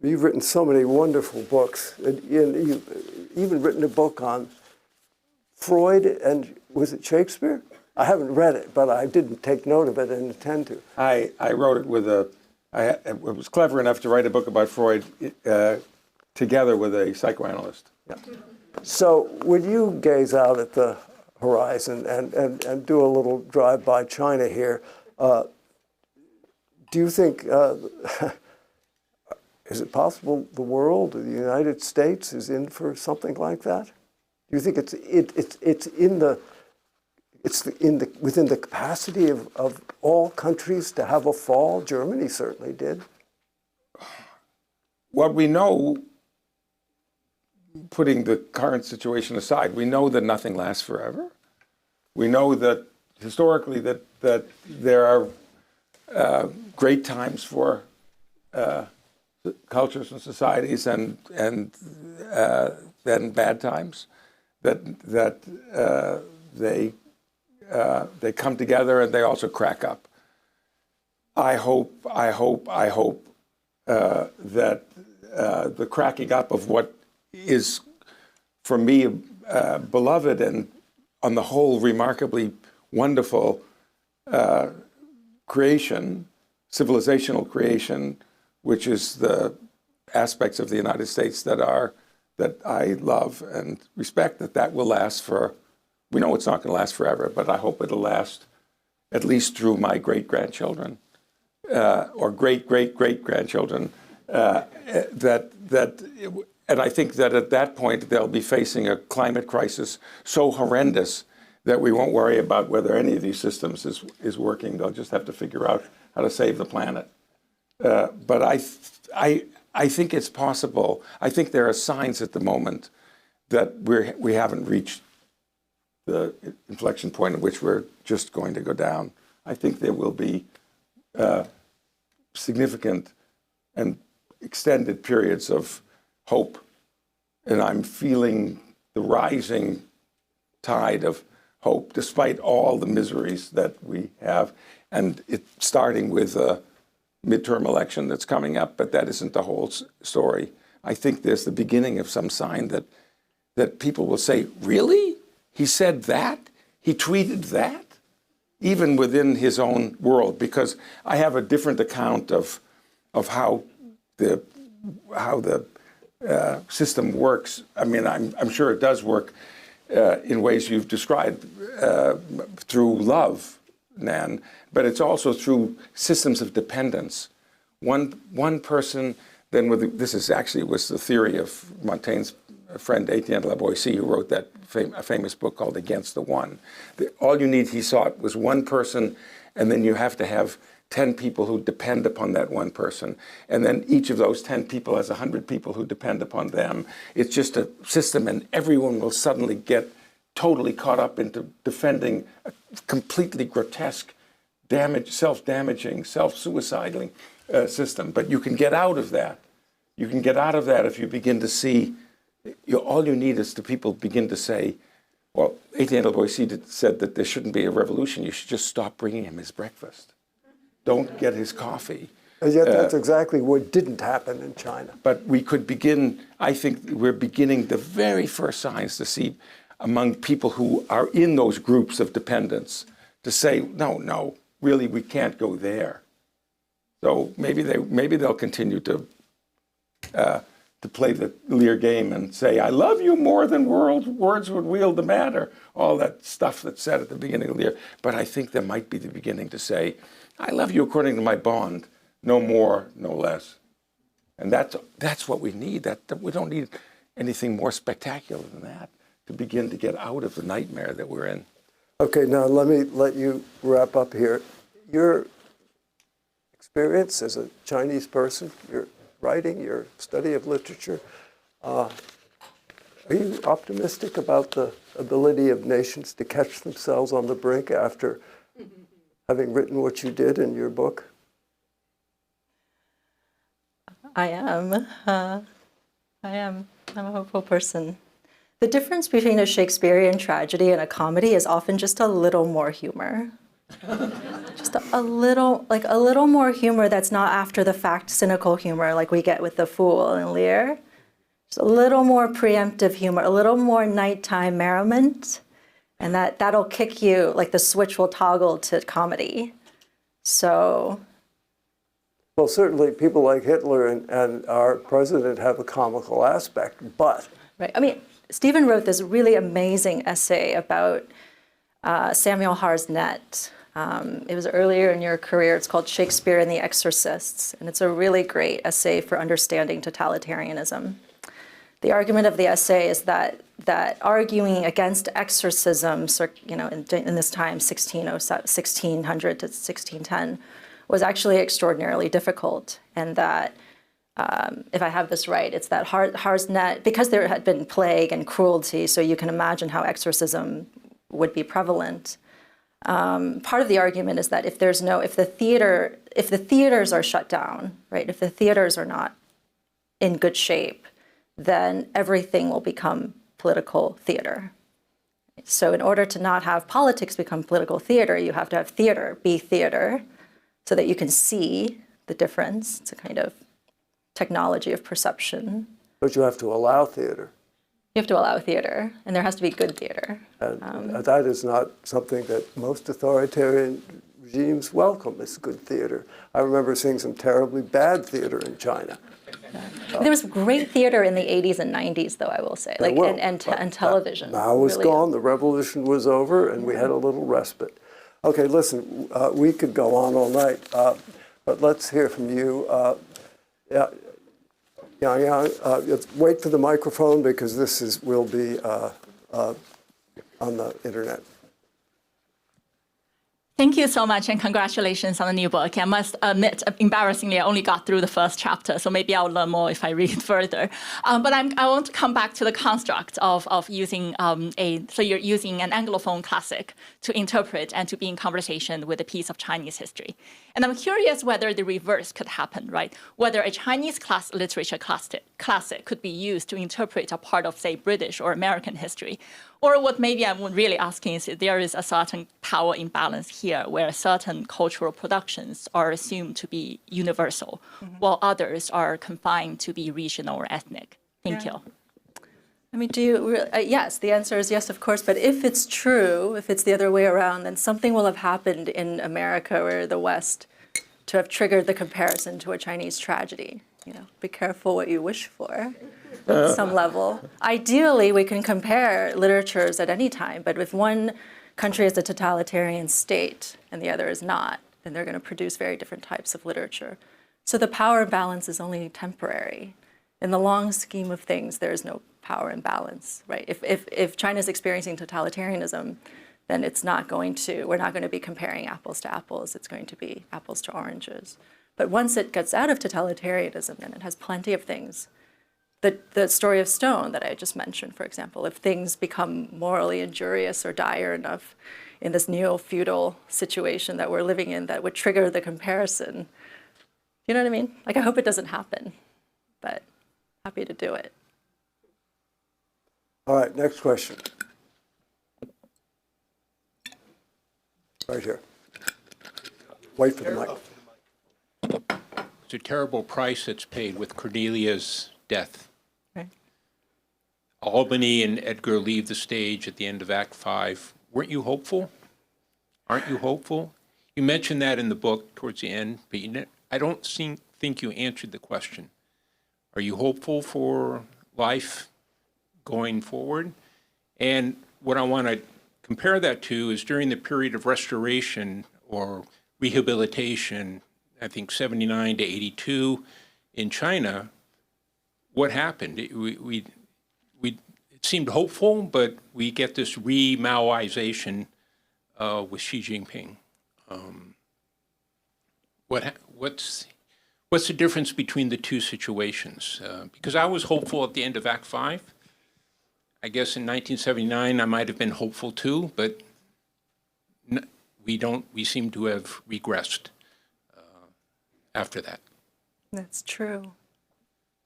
You've written so many wonderful books. You've even written a book on Freud and, was it Shakespeare? I haven't read it, but I didn't take note of it and intend to. I wrote it I was clever enough to write a book about Freud together with a psychoanalyst. Yeah. So would you gaze out at the horizon and do a little drive by China here? Do you think, is it possible the world, or the United States, is in for something like that? Do you think it's within the capacity of all countries to have a fall? Germany certainly did. What we know, putting the current situation aside, we know that nothing lasts forever. We know that historically that there are great times for cultures and societies, and then bad times. That they come together and they also crack up. I hope that the cracking up of what is, for me, beloved and on the whole remarkably wonderful creation, civilizational creation, which is the aspects of the United States that I love and respect, that will last for, we know it's not going to last forever, but I hope it'll last at least through my great-grandchildren or great-great-great-grandchildren. And I think that at that point, they'll be facing a climate crisis so horrendous that we won't worry about whether any of these systems is working. They'll just have to figure out how to save the planet. But I think it's possible. I think there are signs at the moment that we haven't reached the inflection point at which we're just going to go down. I think there will be significant and extended periods of hope, and I'm feeling the rising tide of hope, despite all the miseries that we have, and it's starting with a midterm election that's coming up, but that isn't the whole story. I think there's the beginning of some sign that people will say, really? He said that? He tweeted that? Even within his own world, because I have a different account of how the system works. I mean, I'm sure it does work in ways you've described through love, Nan, but it's also through systems of dependence. One person, then this is actually was the theory of Montaigne's friend Etienne Lavoisier, who wrote that famous book called Against the One. All you need, he thought, was one person, and then you have to have 10 people who depend upon that one person. And then each of those 10 people has 100 people who depend upon them. It's just a system, and everyone will suddenly get totally caught up into defending a completely grotesque, self-damaging, self-suiciding system. But you can get out of that You can get out of that if you begin to see, all you need is to people begin to say, well, Etienne Le Boissy said that there shouldn't be a revolution. You should just stop bringing him his breakfast. Don't get his coffee. And yet that's exactly what didn't happen in China. But we could begin, I think we're beginning the very first signs to see among people who are in those groups of dependence to say, no, really, we can't go there. So maybe they'll continue to play the Lear game and say, I love you more than words would wield the matter, all that stuff that's said at the beginning of Lear. But I think there might be the beginning to say, I love you according to my bond, no more, no less. And that's what we need. That we don't need anything more spectacular than that to begin to get out of the nightmare that we're in. Okay, now let you wrap up here. Your experience as a Chinese person, your writing, your study of literature, are you optimistic about the ability of nations to catch themselves on the brink after having written what you did in your book? I am. I'm a hopeful person. The difference between a Shakespearean tragedy and a comedy is often just a little more humor. Just a little more humor that's not after the fact cynical humor like we get with The Fool and Lear. Just a little more preemptive humor, a little more nighttime merriment, and that'll kick you, like the switch will toggle to comedy. So. Well, certainly people like Hitler and our president have a comical aspect, but. Right. I mean, Stephen wrote this really amazing essay about Samuel Harsnet. It was earlier in your career. It's called Shakespeare and the Exorcists, and it's a really great essay for understanding totalitarianism. The argument of the essay is that arguing against exorcism, in this time, 1600 to 1610, was actually extraordinarily difficult, and that if I have this right, it's that Harsnet, because there had been plague and cruelty, so you can imagine how exorcism would be prevalent. Part of the argument is that if the theaters are shut down, right, if the theaters are not in good shape, then everything will become political theater. So in order to not have politics become political theater, you have to have theater be theater so that you can see the difference. It's a kind of technology of perception. But you have to allow theater. You have to allow theater, and there has to be good theater. And that is not something that most authoritarian regimes welcome, is good theater. I remember seeing some terribly bad theater in China. There was great theater in the 80s and 90s, though, I will say, and television. Mao was really. gone, the revolution was over, and we had a little respite. Okay, listen, we could go on all night, but let's hear from you. Wait for the microphone because this will be on the internet. Thank you so much, and congratulations on the new book. I must admit, embarrassingly, I only got through the first chapter, so maybe I'll learn more if I read further. But I want to come back to the construct of using so you're using an Anglophone classic to interpret and to be in conversation with a piece of Chinese history. And I'm curious whether the reverse could happen, right? Whether a Chinese literature classic could be used to interpret a part of, say, British or American history. Or what maybe I'm really asking is if there is a certain power imbalance here where certain cultural productions are assumed to be universal, while others are confined to be regional or ethnic. Thank you. I mean, yes, the answer is yes, of course. But if it's true, if it's the other way around, then something will have happened in America or the West to have triggered the comparison to a Chinese tragedy. Be careful what you wish for. At some level. Ideally, we can compare literatures at any time, but if one country is a totalitarian state and the other is not, then they're going to produce very different types of literature. So the power imbalance is only temporary. In the long scheme of things, there is no power imbalance, right? If China is experiencing totalitarianism, then we're not going to be comparing apples to apples. It's going to be apples to oranges. But once it gets out of totalitarianism, then it has plenty of things. The story of Stone that I just mentioned, for example, if things become morally injurious or dire enough in this neo-feudal situation that we're living in that would trigger the comparison, you know what I mean? I hope it doesn't happen. but happy to do it. All right, next question. Right here. Wait for the mic. It's a terrible price that's paid with Cordelia's death. Right. Albany and Edgar leave the stage at the end of Act 5. Weren't you hopeful? Aren't you hopeful? You mentioned that in the book towards the end, but I don't think you answered the question. Are you hopeful for life going forward? And what I want to compare that to is during the period of restoration or rehabilitation, I think 79 to 82 in China, what happened? It seemed hopeful, but we get this re-Maoization with Xi Jinping. What's the difference between the two situations? Because I was hopeful at the end of Act 5. I guess in 1979 I might have been hopeful too, but we seem to have regressed after that. That's true.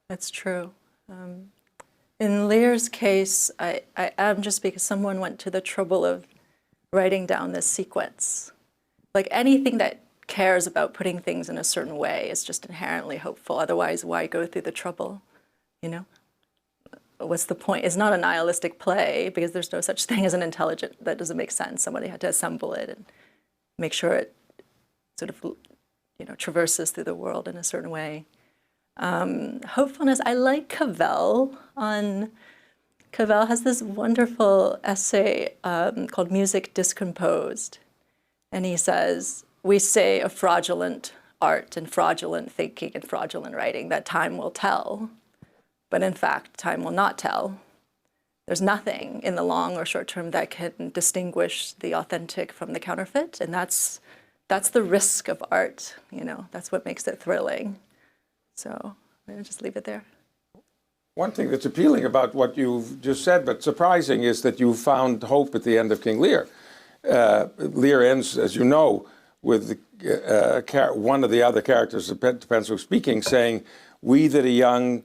That's true. In Lear's case, I am just because someone went to the trouble of writing down this sequence. Like anything that cares about putting things in a certain way is just inherently hopeful. Otherwise, why go through the trouble, you know? What's the point? It's not a nihilistic play because there's no such thing as an intelligent, that doesn't make sense. Somebody had to assemble it and make sure it sort of, you know, traverses through the world in a certain way. Hopefulness, I like Cavell has this wonderful essay called Music Discomposed. And he says, we say of fraudulent art and fraudulent thinking and fraudulent writing that time will tell. But in fact, time will not tell. There's nothing in the long or short term that can distinguish the authentic from the counterfeit. And that's the risk of art, you know, that's what makes it thrilling. So I'll just leave it there. One thing that's appealing about what you've just said, but surprising, is that you found hope at the end of King Lear. Lear ends, as you know, with one of the other characters, depends who's speaking, saying, "We that are young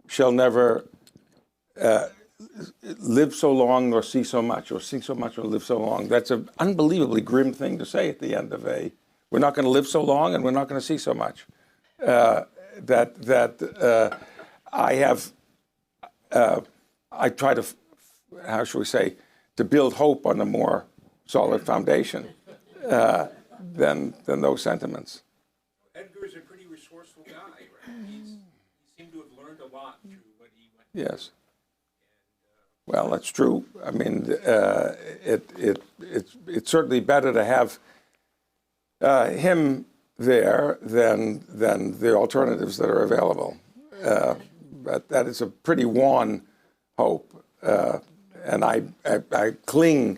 shall never live so long nor see so much, or see so much or live so long." That's an unbelievably grim thing to say at the end of we're not going to live so long and we're not going to see so much. I try to, how should we say, to build hope on a more solid foundation than those sentiments. Edgar's a pretty resourceful guy, right? He seemed to have learned a lot through what he went through. Yes. Well, that's true. I mean, it's certainly better to have him there than the alternatives that are available. But that is a pretty wan hope, and I cling.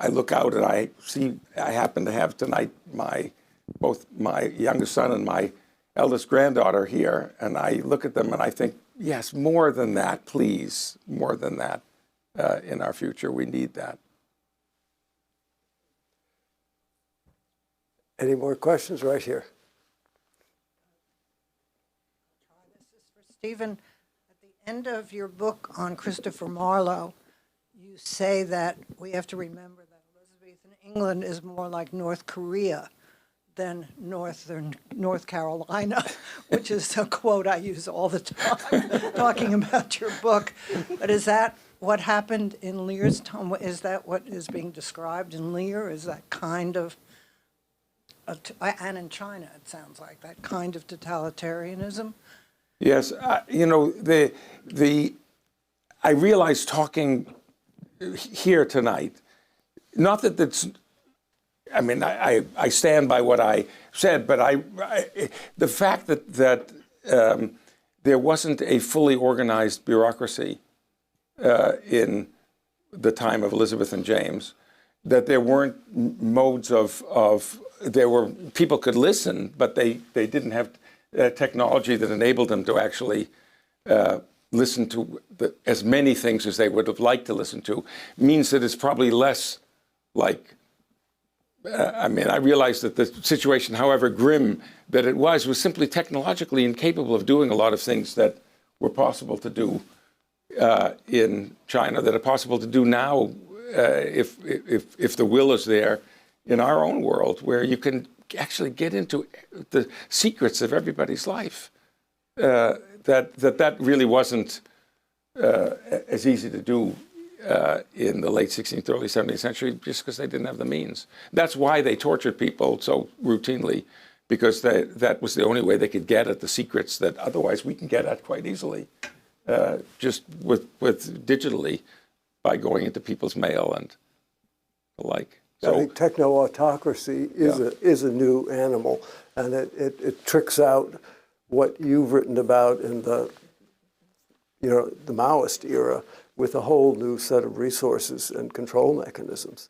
I look out and I see. I happen to have tonight both my youngest son and my eldest granddaughter here, and I look at them and I think, yes, more than that, please, more than that. In our future, we need that. Any more questions right here? This is for Stephen. At the end of your book on Christopher Marlowe, you say that we have to remember that Elizabethan England is more like North Korea than North Carolina, which is a quote I use all the time talking about your book. But is that what happened in Lear's time? Is that what is being described in Lear? Is that kind of, and in China it sounds like, that kind of totalitarianism? Yes, you know, I realize talking here tonight, not that that's, I mean, I stand by what I said, but the fact that there wasn't a fully organized bureaucracy in the time of Elizabeth and James, that there weren't modes people could listen, but they didn't have technology that enabled them to actually listen to as many things as they would have liked to listen to, means that it's probably less like I mean, I realized that the situation, however grim that it was simply technologically incapable of doing a lot of things that were possible to do in China, that are possible to do now if the will is there in our own world, where you can actually get into the secrets of everybody's life. That really wasn't as easy to do in the late 16th, early 17th century, just because they didn't have the means. That's why they tortured people so routinely, because that was the only way they could get at the secrets that otherwise we can get at quite easily, just with digitally, by going into people's mail and the like. I think techno-autocracy is a new animal, and it tricks out what you've written about in the Maoist era, with a whole new set of resources and control mechanisms.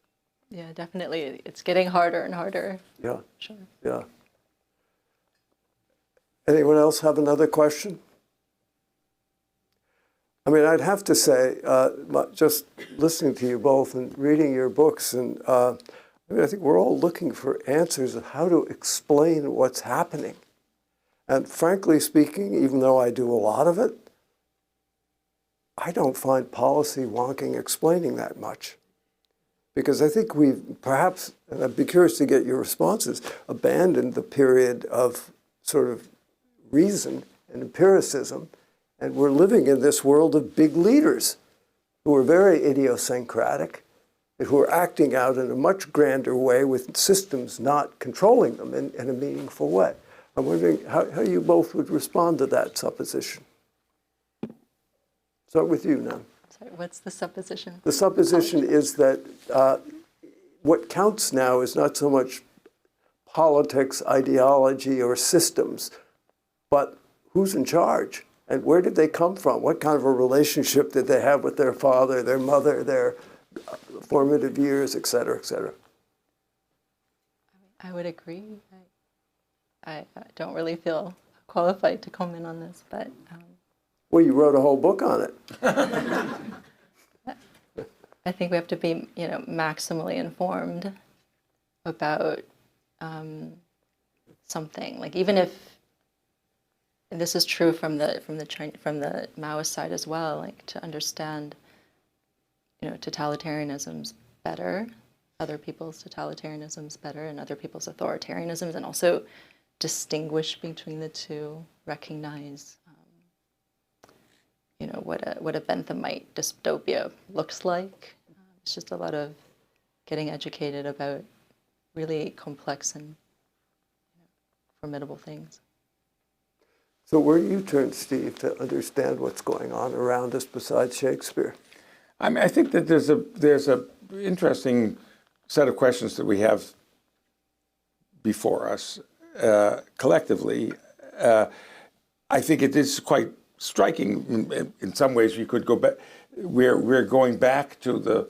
Yeah, definitely. It's getting harder and harder. Yeah. Sure. Yeah. Anyone else have another question? I mean, I'd have to say, just listening to you both and reading your books, and I think we're all looking for answers of how to explain what's happening. And frankly speaking, even though I do a lot of it, I don't find policy wonking explaining that much. Because I think we've perhaps, and I'd be curious to get your responses, abandoned the period of sort of reason and empiricism, and we're living in this world of big leaders who are very idiosyncratic, and who are acting out in a much grander way with systems not controlling them in a meaningful way. I'm wondering how you both would respond to that supposition. Start with you, Nan. Sorry, what's the supposition? The supposition is that what counts now is not so much politics, ideology, or systems, but who's in charge and where did they come from? What kind of a relationship did they have with their father, their mother, their formative years, et cetera, et cetera? I would agree. I don't really feel qualified to comment on this, but... Well, you wrote a whole book on it. I think we have to be, maximally informed about something. Like, even if, and this is true from the Maoist side as well, like, to understand, totalitarianisms better, other people's totalitarianisms better, and other people's authoritarianisms, and also distinguish between the two, recognize what a Benthamite dystopia looks like. It's just a lot of getting educated about really complex and formidable things. So where do you turn, Steve, to understand what's going on around us besides Shakespeare? I mean, I think that there's a interesting set of questions that we have before us collectively. I think it is quite striking. In some ways, you could go back. We're going back to the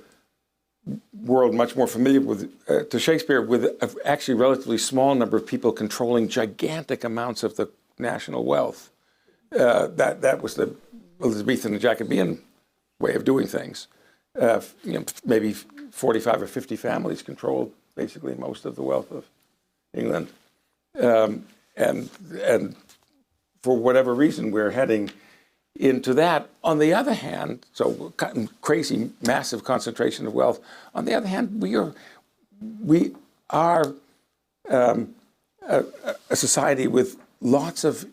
world much more familiar with to Shakespeare, with actually relatively small number of people controlling gigantic amounts of the national wealth. That was the Elizabethan and Jacobean way of doing things. Maybe 45 or 50 families controlled basically most of the wealth of England, and for whatever reason, we're heading into that. On the other hand, so crazy, massive concentration of wealth. On the other hand, we are a society with lots of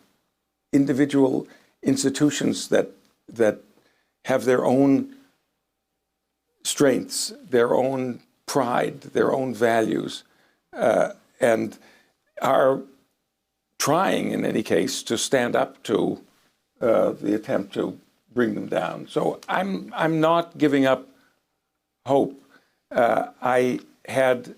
individual institutions that have their own strengths, their own pride, their own values, and are trying, in any case, to stand up to the attempt to bring them down. So I'm not giving up hope. I had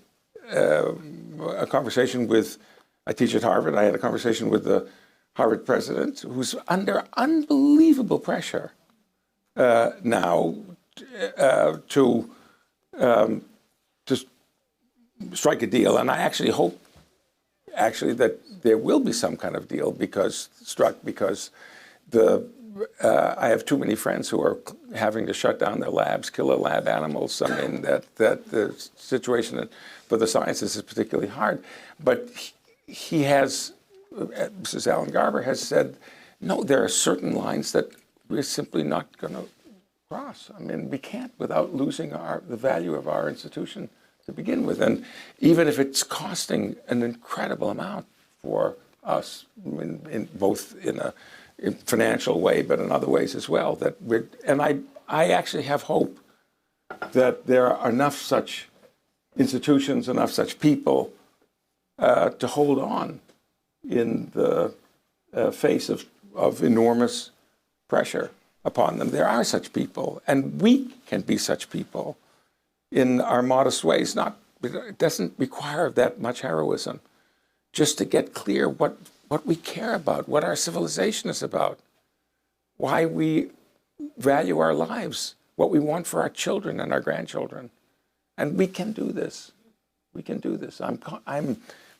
a conversation with, I teach at Harvard, I had a conversation with the Harvard president, who's under unbelievable pressure now to strike a deal. And I actually hope that there will be some kind of deal because the I have too many friends who are having to shut down their labs, kill their lab animals. I mean, that the situation for the sciences is particularly hard. But he has, Mrs. Alan Garber has said, no, there are certain lines that we're simply not going to cross. I mean, we can't without losing the value of our institution to begin with. And even if it's costing an incredible amount for us, both in a financial way, but in other ways as well, I actually have hope that there are enough such institutions, enough such people to hold on in the face of enormous pressure upon them. There are such people, and we can be such people in our modest ways. It doesn't require that much heroism, just to get clear what we care about, what our civilization is about, why we value our lives, what we want for our children and our grandchildren. And we can do this. We can do this. I'm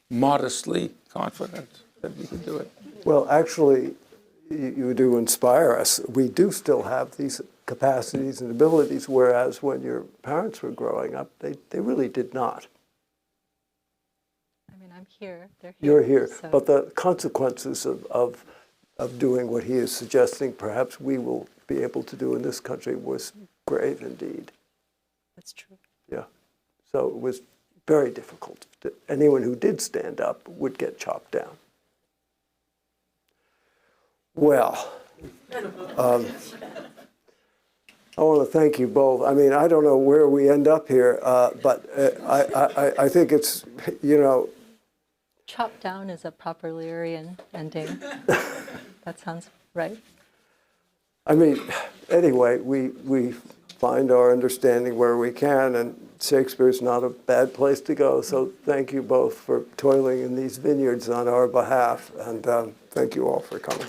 modestly confident that we can do it. Well, actually, you do inspire us. We do still have these capacities and abilities, whereas when your parents were growing up, they really did not. I mean, I'm here. They're here. You're here. So. But the consequences of doing what he is suggesting, perhaps we will be able to do in this country, was grave indeed. That's true. Yeah. So it was very difficult. Anyone who did stand up would get chopped down. Well, I want to thank you both. I mean, I don't know where we end up here, but I think it's, Chopped down is a proper Learian ending. That sounds right. I mean, anyway, we find our understanding where we can, and Shakespeare's not a bad place to go. So thank you both for toiling in these vineyards on our behalf, and thank you all for coming.